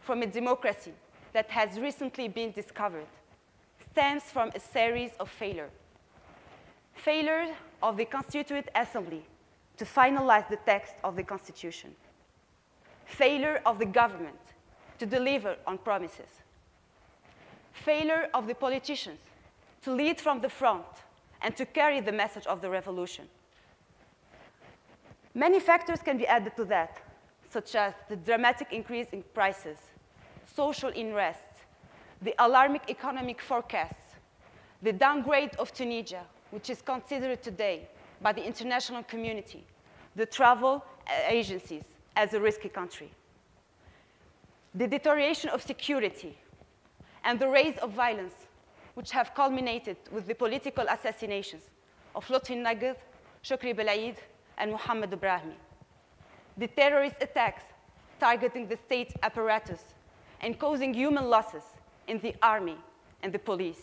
from a democracy that has recently been discovered stems from a series of failures. Failure of the Constituent Assembly to finalize the text of the Constitution. Failure of the government to deliver on promises. Failure of the politicians to lead from the front and to carry the message of the revolution. Many factors can be added to that, such as the dramatic increase in prices, social unrest, the alarming economic forecasts, the downgrade of Tunisia, which is considered today by the international community, the travel agencies, as a risky country, the deterioration of security, and the rise of violence, which have culminated with the political assassinations of Lotfi Nagd, Shukri Belaid, and Mohammed Ibrahimi. The terrorist attacks targeting the state apparatus and causing human losses in the army and the police.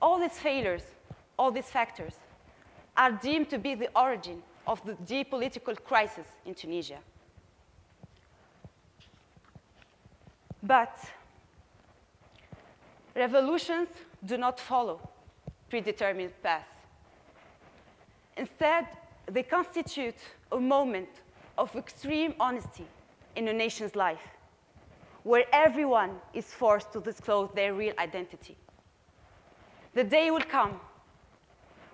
All these failures, all these factors, are deemed to be the origin of the deep political crisis in Tunisia. But revolutions do not follow predetermined paths. Instead, they constitute a moment of extreme honesty in a nation's life, where everyone is forced to disclose their real identity. The day will come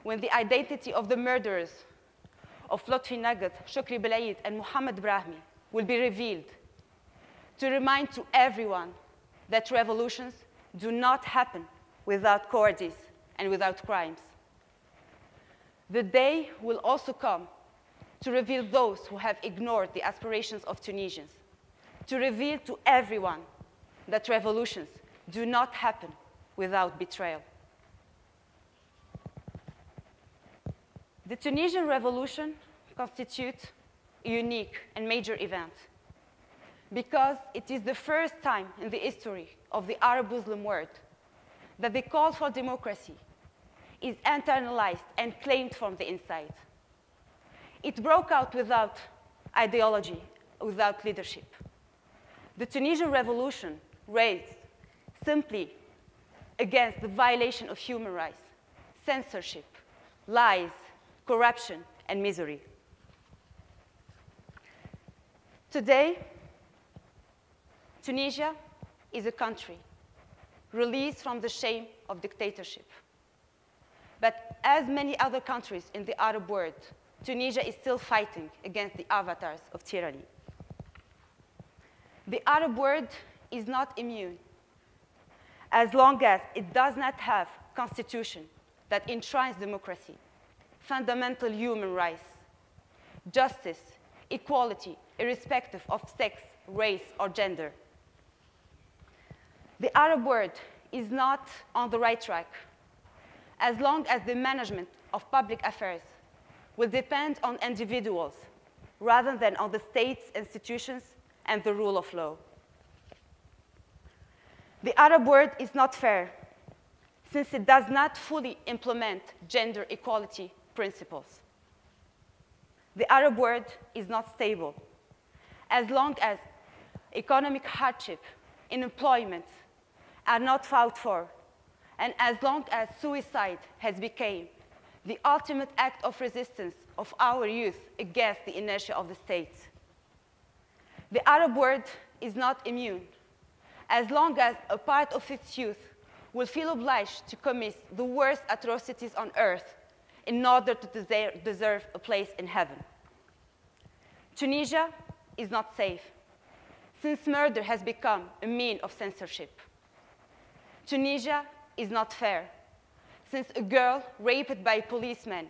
when the identity of the murderers of Lotfi Nagad, Shukri Belaid, and Mohammed Brahmi will be revealed, to remind to everyone that revolutions do not happen without cowardice and without crimes. The day will also come to reveal those who have ignored the aspirations of Tunisians, to reveal to everyone that revolutions do not happen without betrayal. The Tunisian revolution constitutes a unique and major event because it is the first time in the history of the Arab-Muslim world that the call for democracy is internalized and claimed from the inside. It broke out without ideology, without leadership. The Tunisian revolution raised simply against the violation of human rights, censorship, lies, corruption, and misery. Today, Tunisia is a country released from the shame of dictatorship. But as many other countries in the Arab world, Tunisia is still fighting against the avatars of tyranny. The Arab world is not immune as long as it does not have a constitution that enshrines democracy, fundamental human rights, justice, equality, irrespective of sex, race, or gender. The Arab world is not on the right track as long as the management of public affairs will depend on individuals rather than on the state's institutions and the rule of law. The Arab world is not fair since it does not fully implement gender equality principles. The Arab world is not stable as long as economic hardship, unemployment are not fought for, and as long as suicide has become the ultimate act of resistance of our youth against the inertia of the state. The Arab world is not immune as long as a part of its youth will feel obliged to commit the worst atrocities on earth in order to deserve a place in heaven. Tunisia is not safe since murder has become a means of censorship. Tunisia is not fair since a girl raped by a policeman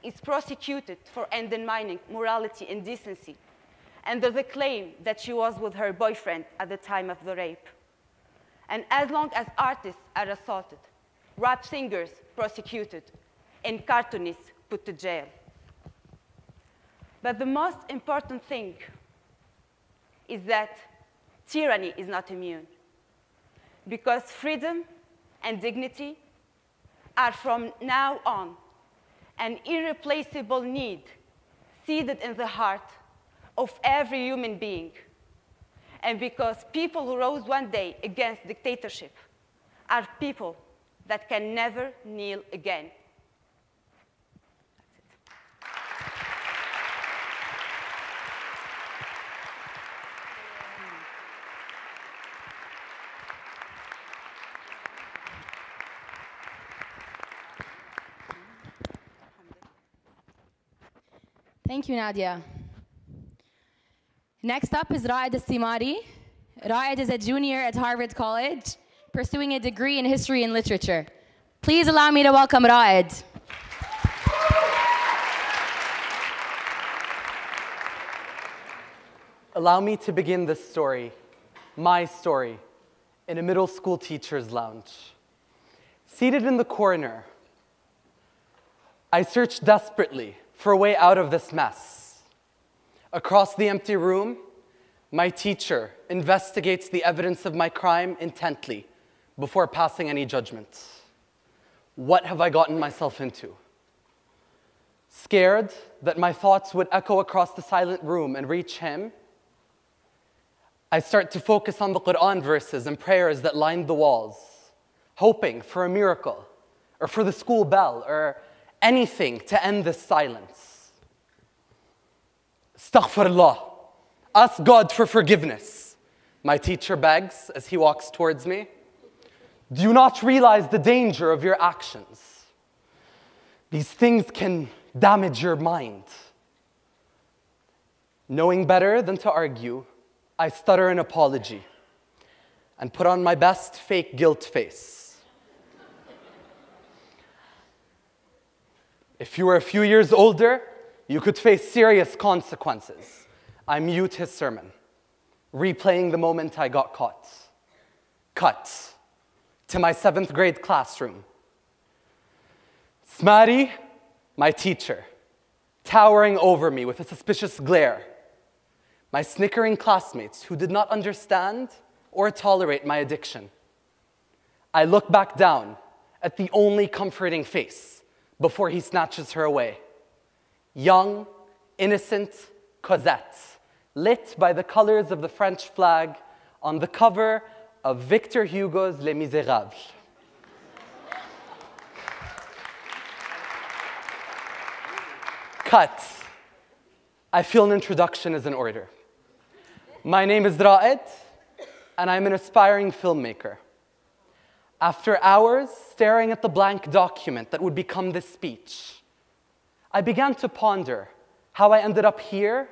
is prosecuted for undermining morality and decency under the claim that she was with her boyfriend at the time of the rape. And as long as artists are assaulted, rap singers prosecuted, and cartoonists put to jail. But the most important thing is that tyranny is not immune, because freedom and dignity are from now on an irreplaceable need seated in the heart of every human being, and because people who rose one day against dictatorship are people that can never kneel again. Thank you, Nadia. Next up is Raed Al-Simari. Raed is a junior at Harvard College, pursuing a degree in history and literature. Please allow me to welcome Raed. Allow me to begin this story, my story, in a middle school teacher's lounge. Seated in the corner, I searched desperately for a way out of this mess. Across the empty room, My teacher investigates the evidence of my crime intently before passing any judgment. What have I gotten myself into? Scared that my thoughts would echo across the silent room and reach him, I start to focus on the Quran verses and prayers that lined the walls, hoping for a miracle, or for the school bell, or anything to end this silence. Astaghfirullah. Ask God for forgiveness. My teacher begs as he walks towards me. Do you not realize the danger of your actions? These things can damage your mind. Knowing better than to argue, I stutter an apology and put on my best fake guilt face. If you were a few years older, you could face serious consequences. I mute his sermon, replaying the moment I got caught. Cut to my 7th grade classroom. Smari, my teacher, towering over me with a suspicious glare. My snickering classmates who did not understand or tolerate my addiction. I look back down at the only comforting face before he snatches her away. Young, innocent Cosette, lit by the colors of the French flag on the cover of Victor Hugo's Les Misérables. Cut. I feel an introduction is in order. My name is Ra'ed, and I'm an aspiring filmmaker. After hours staring at the blank document that would become this speech, I began to ponder how I ended up here,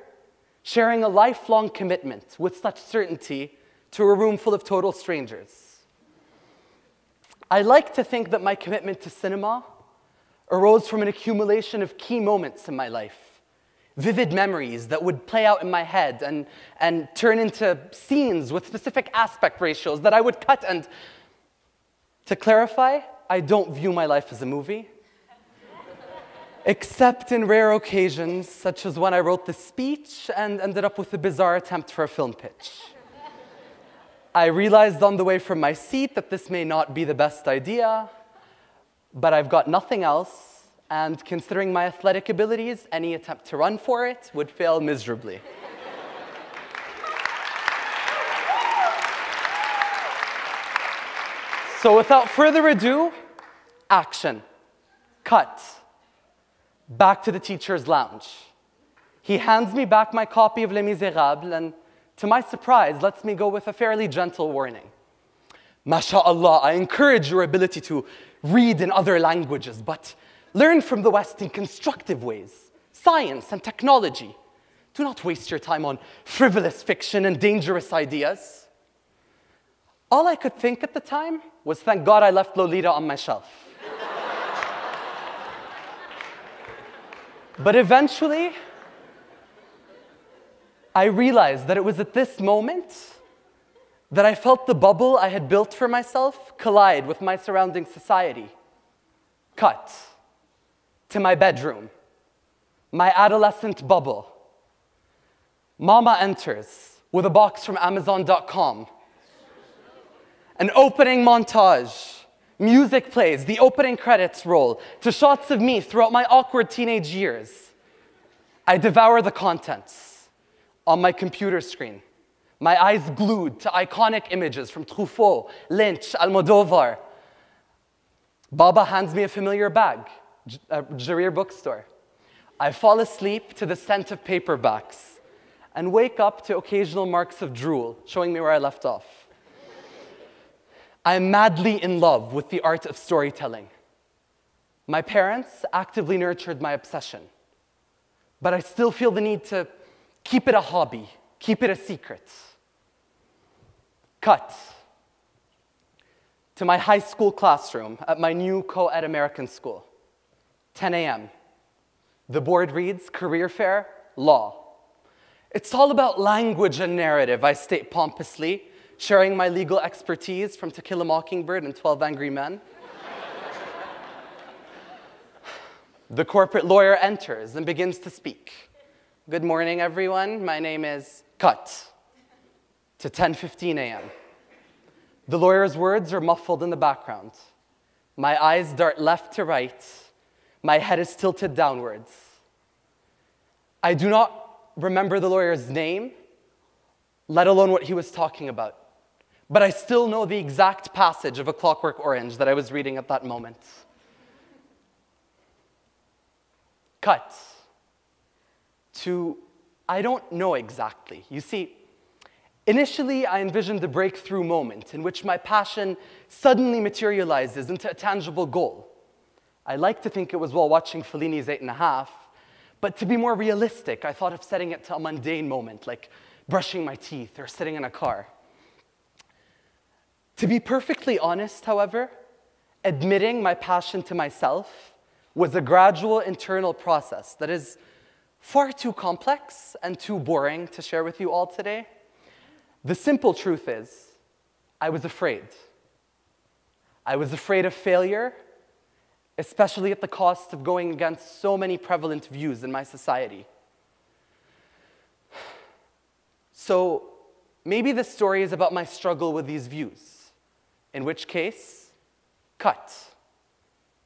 sharing a lifelong commitment with such certainty to a room full of total strangers. I like to think that my commitment to cinema arose from an accumulation of key moments in my life, vivid memories that would play out in my head and turn into scenes with specific aspect ratios that I would cut. And to clarify, I don't view my life as a movie, except in rare occasions, such as when I wrote this speech and ended up with a bizarre attempt for a film pitch. I realized on the way from my seat that this may not be the best idea, but I've got nothing else, and considering my athletic abilities, any attempt to run for it would fail miserably. So without further ado, action. Cut. Back to the teacher's lounge. He hands me back my copy of Les Misérables and, to my surprise, lets me go with a fairly gentle warning. MashaAllah, I encourage your ability to read in other languages, but learn from the West in constructive ways, science and technology. Do not waste your time on frivolous fiction and dangerous ideas. All I could think at the time was, thank God I left Lolita on my shelf. But eventually, I realized that it was at this moment that I felt the bubble I had built for myself collide with my surrounding society. Cut to my bedroom, my adolescent bubble. Mama enters with a box from Amazon.com. An opening montage. Music plays, the opening credits roll, to shots of me throughout my awkward teenage years. I devour the contents on my computer screen, my eyes glued to iconic images from Truffaut, Lynch, Almodovar. Baba hands me a familiar bag, a Jarir bookstore. I fall asleep to the scent of paperbacks and wake up to occasional marks of drool, showing me where I left off. I am madly in love with the art of storytelling. My parents actively nurtured my obsession, but I still feel the need to keep it a hobby, keep it a secret. Cut to my high school classroom at my new co-ed American school. 10 a.m. The board reads, career fair, law. It's all about language and narrative, I state pompously, sharing my legal expertise from To Kill a Mockingbird and 12 Angry Men. The corporate lawyer enters and begins to speak. Good morning, everyone. My name is Cut. to 10:15 a.m. The lawyer's words are muffled in the background. My eyes dart left to right. My head is tilted downwards. I do not remember the lawyer's name, let alone what he was talking about. But I still know the exact passage of A Clockwork Orange that I was reading at that moment. Cut to, I don't know exactly. You see, initially I envisioned a breakthrough moment in which my passion suddenly materializes into a tangible goal. I like to think it was while watching Fellini's 8½, but to be more realistic, I thought of setting it to a mundane moment, like brushing my teeth or sitting in a car. To be perfectly honest, however, admitting my passion to myself was a gradual internal process that is far too complex and too boring to share with you all today. The simple truth is, I was afraid. I was afraid of failure, especially at the cost of going against so many prevalent views in my society. So maybe this story is about my struggle with these views. In which case, cut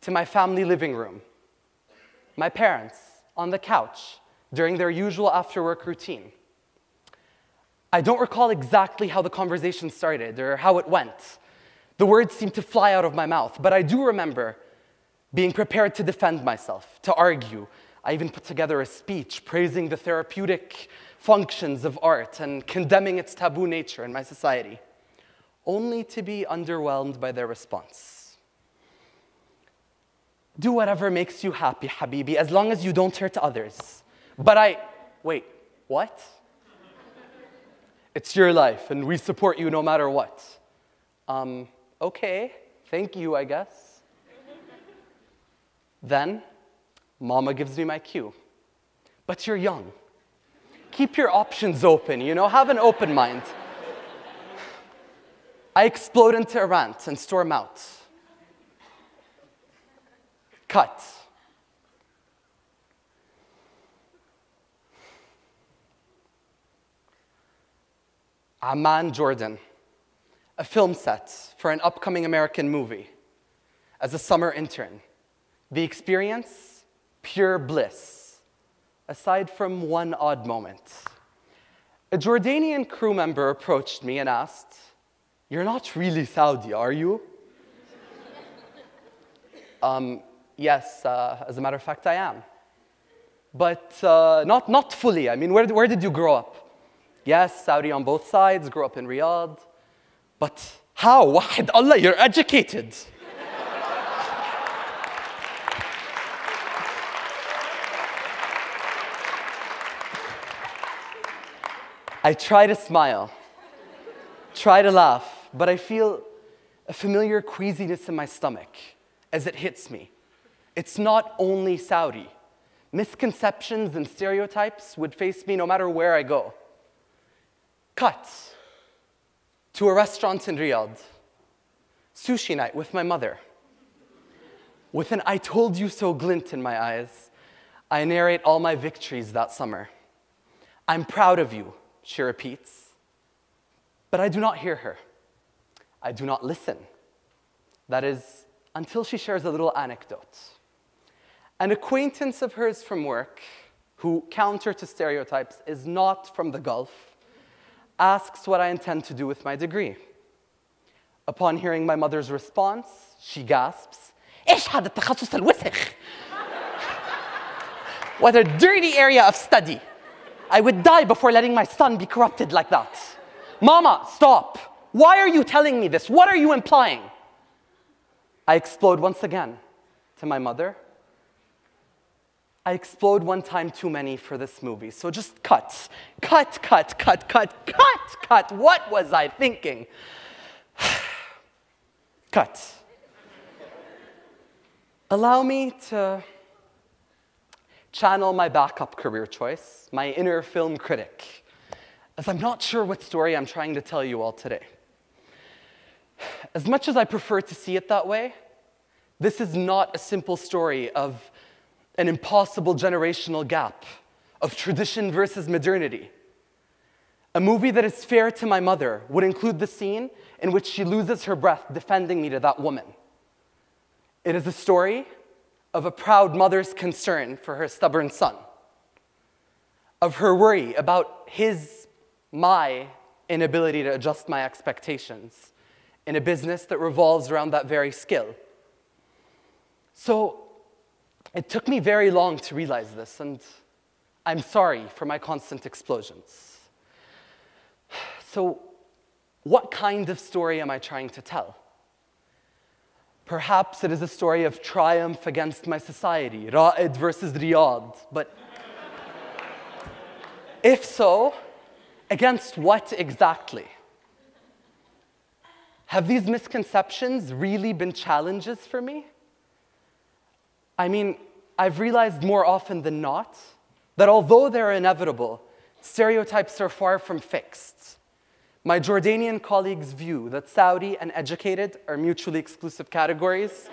to my family living room. My parents on the couch during their usual after-work routine. I don't recall exactly how the conversation started or how it went. The words seemed to fly out of my mouth, but I do remember being prepared to defend myself, to argue. I even put together a speech praising the therapeutic functions of art and condemning its taboo nature in my society, only to be underwhelmed by their response. Do whatever makes you happy, Habibi, as long as you don't hurt others. But wait, what? It's your life, and we support you no matter what. Okay, thank you, I guess. Then, Mama gives me my cue. But you're young. Keep your options open, have an open mind. I explode into a rant and storm out. Cut. Amman, Jordan, a film set for an upcoming American movie. As a summer intern, the experience, pure bliss, aside from one odd moment. A Jordanian crew member approached me and asked, "You're not really Saudi, are you?" Yes, as a matter of fact, I am. But not fully. I mean, where did you grow up? Yes, Saudi on both sides, grew up in Riyadh. But how? Wahid Allah, you're educated. I try to smile, try to laugh, but I feel a familiar queasiness in my stomach as it hits me. It's not only Saudi. Misconceptions and stereotypes would face me no matter where I go. Cut to a restaurant in Riyadh. Sushi night with my mother. With an "I told you so" glint in my eyes, I narrate all my victories that summer. "I'm proud of you," she repeats. But I do not hear her. I do not listen. That is, until she shares a little anecdote. An acquaintance of hers from work, who, counter to stereotypes, is not from the Gulf, asks what I intend to do with my degree. Upon hearing my mother's response, she gasps, "إيش هذا التخصص الوسخ?" What a dirty area of study. I would die before letting my son be corrupted like that. "Mama, stop. Why are you telling me this? What are you implying?" I explode once again to my mother. I explode one time too many for this movie, so just cut. Cut, cut, cut, cut, cut, cut. What was I thinking? Cut. Allow me to channel my backup career choice, my inner film critic, as I'm not sure what story I'm trying to tell you all today. As much as I prefer to see it that way, this is not a simple story of an impossible generational gap, of tradition versus modernity. A movie that is fair to my mother would include the scene in which she loses her breath defending me to that woman. It is a story of a proud mother's concern for her stubborn son, of her worry about my inability to adjust my expectations in a business that revolves around that very skill. So it took me very long to realize this, and I'm sorry for my constant explosions. So what kind of story am I trying to tell? Perhaps it is a story of triumph against my society, Ra'id versus Riyadh, but if so, against what exactly? Have these misconceptions really been challenges for me? I mean, I've realized more often than not that although they're inevitable, stereotypes are far from fixed. My Jordanian colleagues' view that Saudi and educated are mutually exclusive categories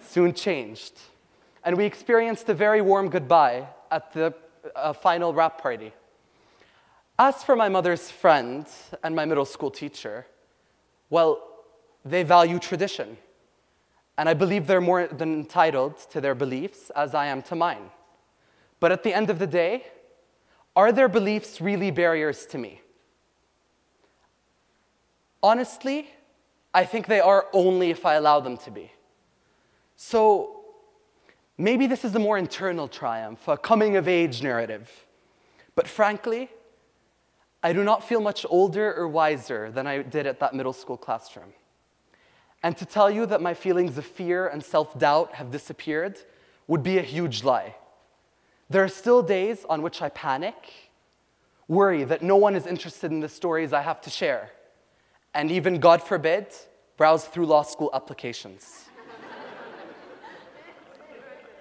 soon changed. And we experienced a very warm goodbye at the final wrap party. As for my mother's friend and my middle school teacher, well, they value tradition. And I believe they're more than entitled to their beliefs, as I am to mine. But at the end of the day, are their beliefs really barriers to me? Honestly, I think they are only if I allow them to be. So maybe this is a more internal triumph, a coming-of-age narrative. But frankly, I do not feel much older or wiser than I did at that middle school classroom. And to tell you that my feelings of fear and self-doubt have disappeared would be a huge lie. There are still days on which I panic, worry that no one is interested in the stories I have to share, and even, God forbid, browse through law school applications.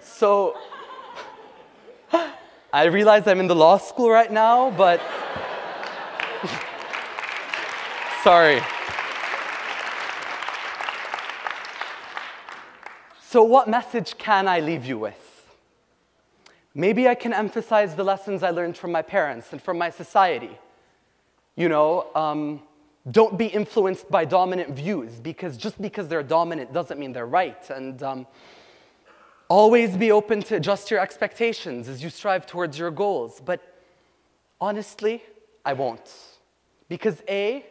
So, I realize I'm in the law school right now, but sorry. So what message can I leave you with? Maybe I can emphasize the lessons I learned from my parents and from my society. You know, don't be influenced by dominant views, because just because they're dominant doesn't mean they're right. And always be open to adjust your expectations as you strive towards your goals. But honestly, I won't. Because A,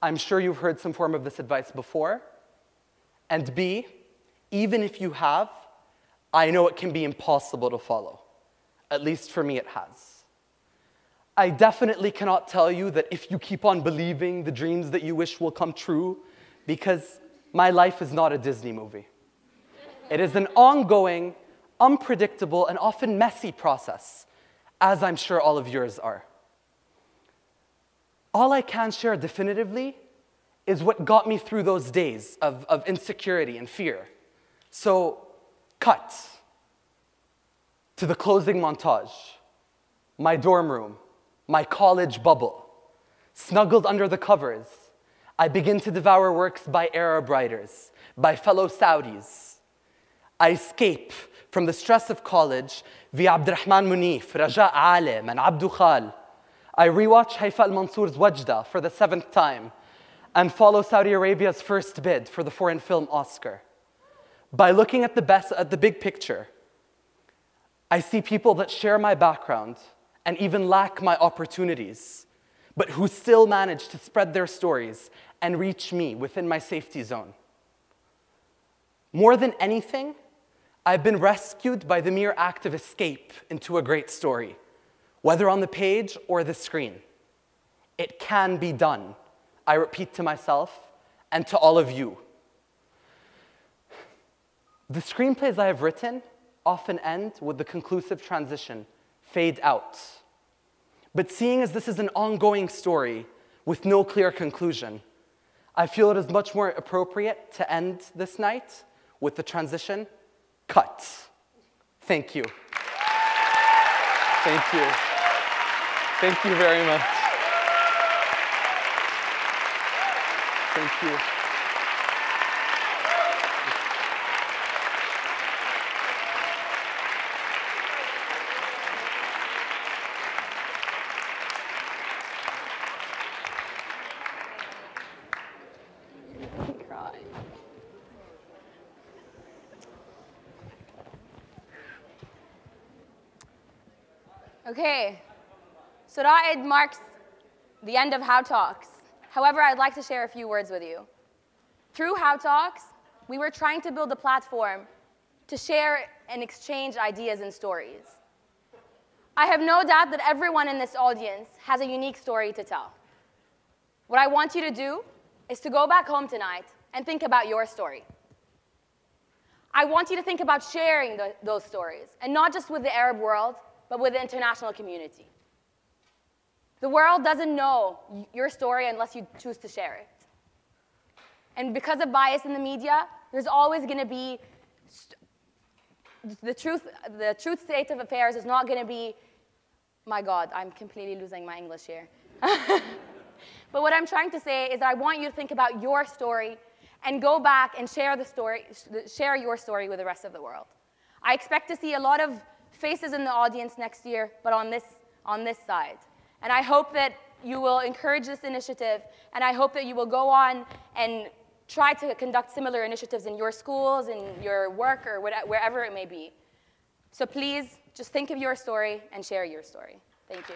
I'm sure you've heard some form of this advice before. And B, even if you have, I know it can be impossible to follow. At least for me, it has. I definitely cannot tell you that if you keep on believing the dreams that you wish will come true, because my life is not a Disney movie. It is an ongoing, unpredictable, and often messy process, as I'm sure all of yours are. All I can share definitively is what got me through those days of insecurity and fear. So, cut to the closing montage, my dorm room, my college bubble. Snuggled under the covers, I begin to devour works by Arab writers, by fellow Saudis. I escape from the stress of college via Abdurrahman Munif, Raja Alim, and Abdu Khal. I rewatch Haifa al-Mansour's Wajda for the 7th time and follow Saudi Arabia's first bid for the Foreign Film Oscar. By looking at the big picture, I see people that share my background and even lack my opportunities, but who still manage to spread their stories and reach me within my safety zone. More than anything, I've been rescued by the mere act of escape into a great story, whether on the page or the screen. It can be done, I repeat to myself and to all of you. The screenplays I have written often end with the conclusive transition, fade out. But seeing as this is an ongoing story with no clear conclusion, I feel it is much more appropriate to end this night with the transition, cut. Thank you. Thank you. Thank you very much. Thank you. Okay, so that marks the end of HAW Talks. However, I'd like to share a few words with you. Through HAW Talks, we were trying to build a platform to share and exchange ideas and stories. I have no doubt that everyone in this audience has a unique story to tell. What I want you to do is to go back home tonight and think about your story. I want you to think about sharing those stories, and not just with the Arab world, but with the international community. The world doesn't know your story unless you choose to share it. And because of bias in the media, there's always going to be, the truth state of affairs is not going to be, my God, I'm completely losing my English here. But what I'm trying to say is I want you to think about your story and go back and share your story with the rest of the world. I expect to see a lot of faces in the audience next year, but on this side. And I hope that you will encourage this initiative, and I hope that you will go on and try to conduct similar initiatives in your schools, in your work, or wherever it may be. So please, just think of your story and share your story. Thank you.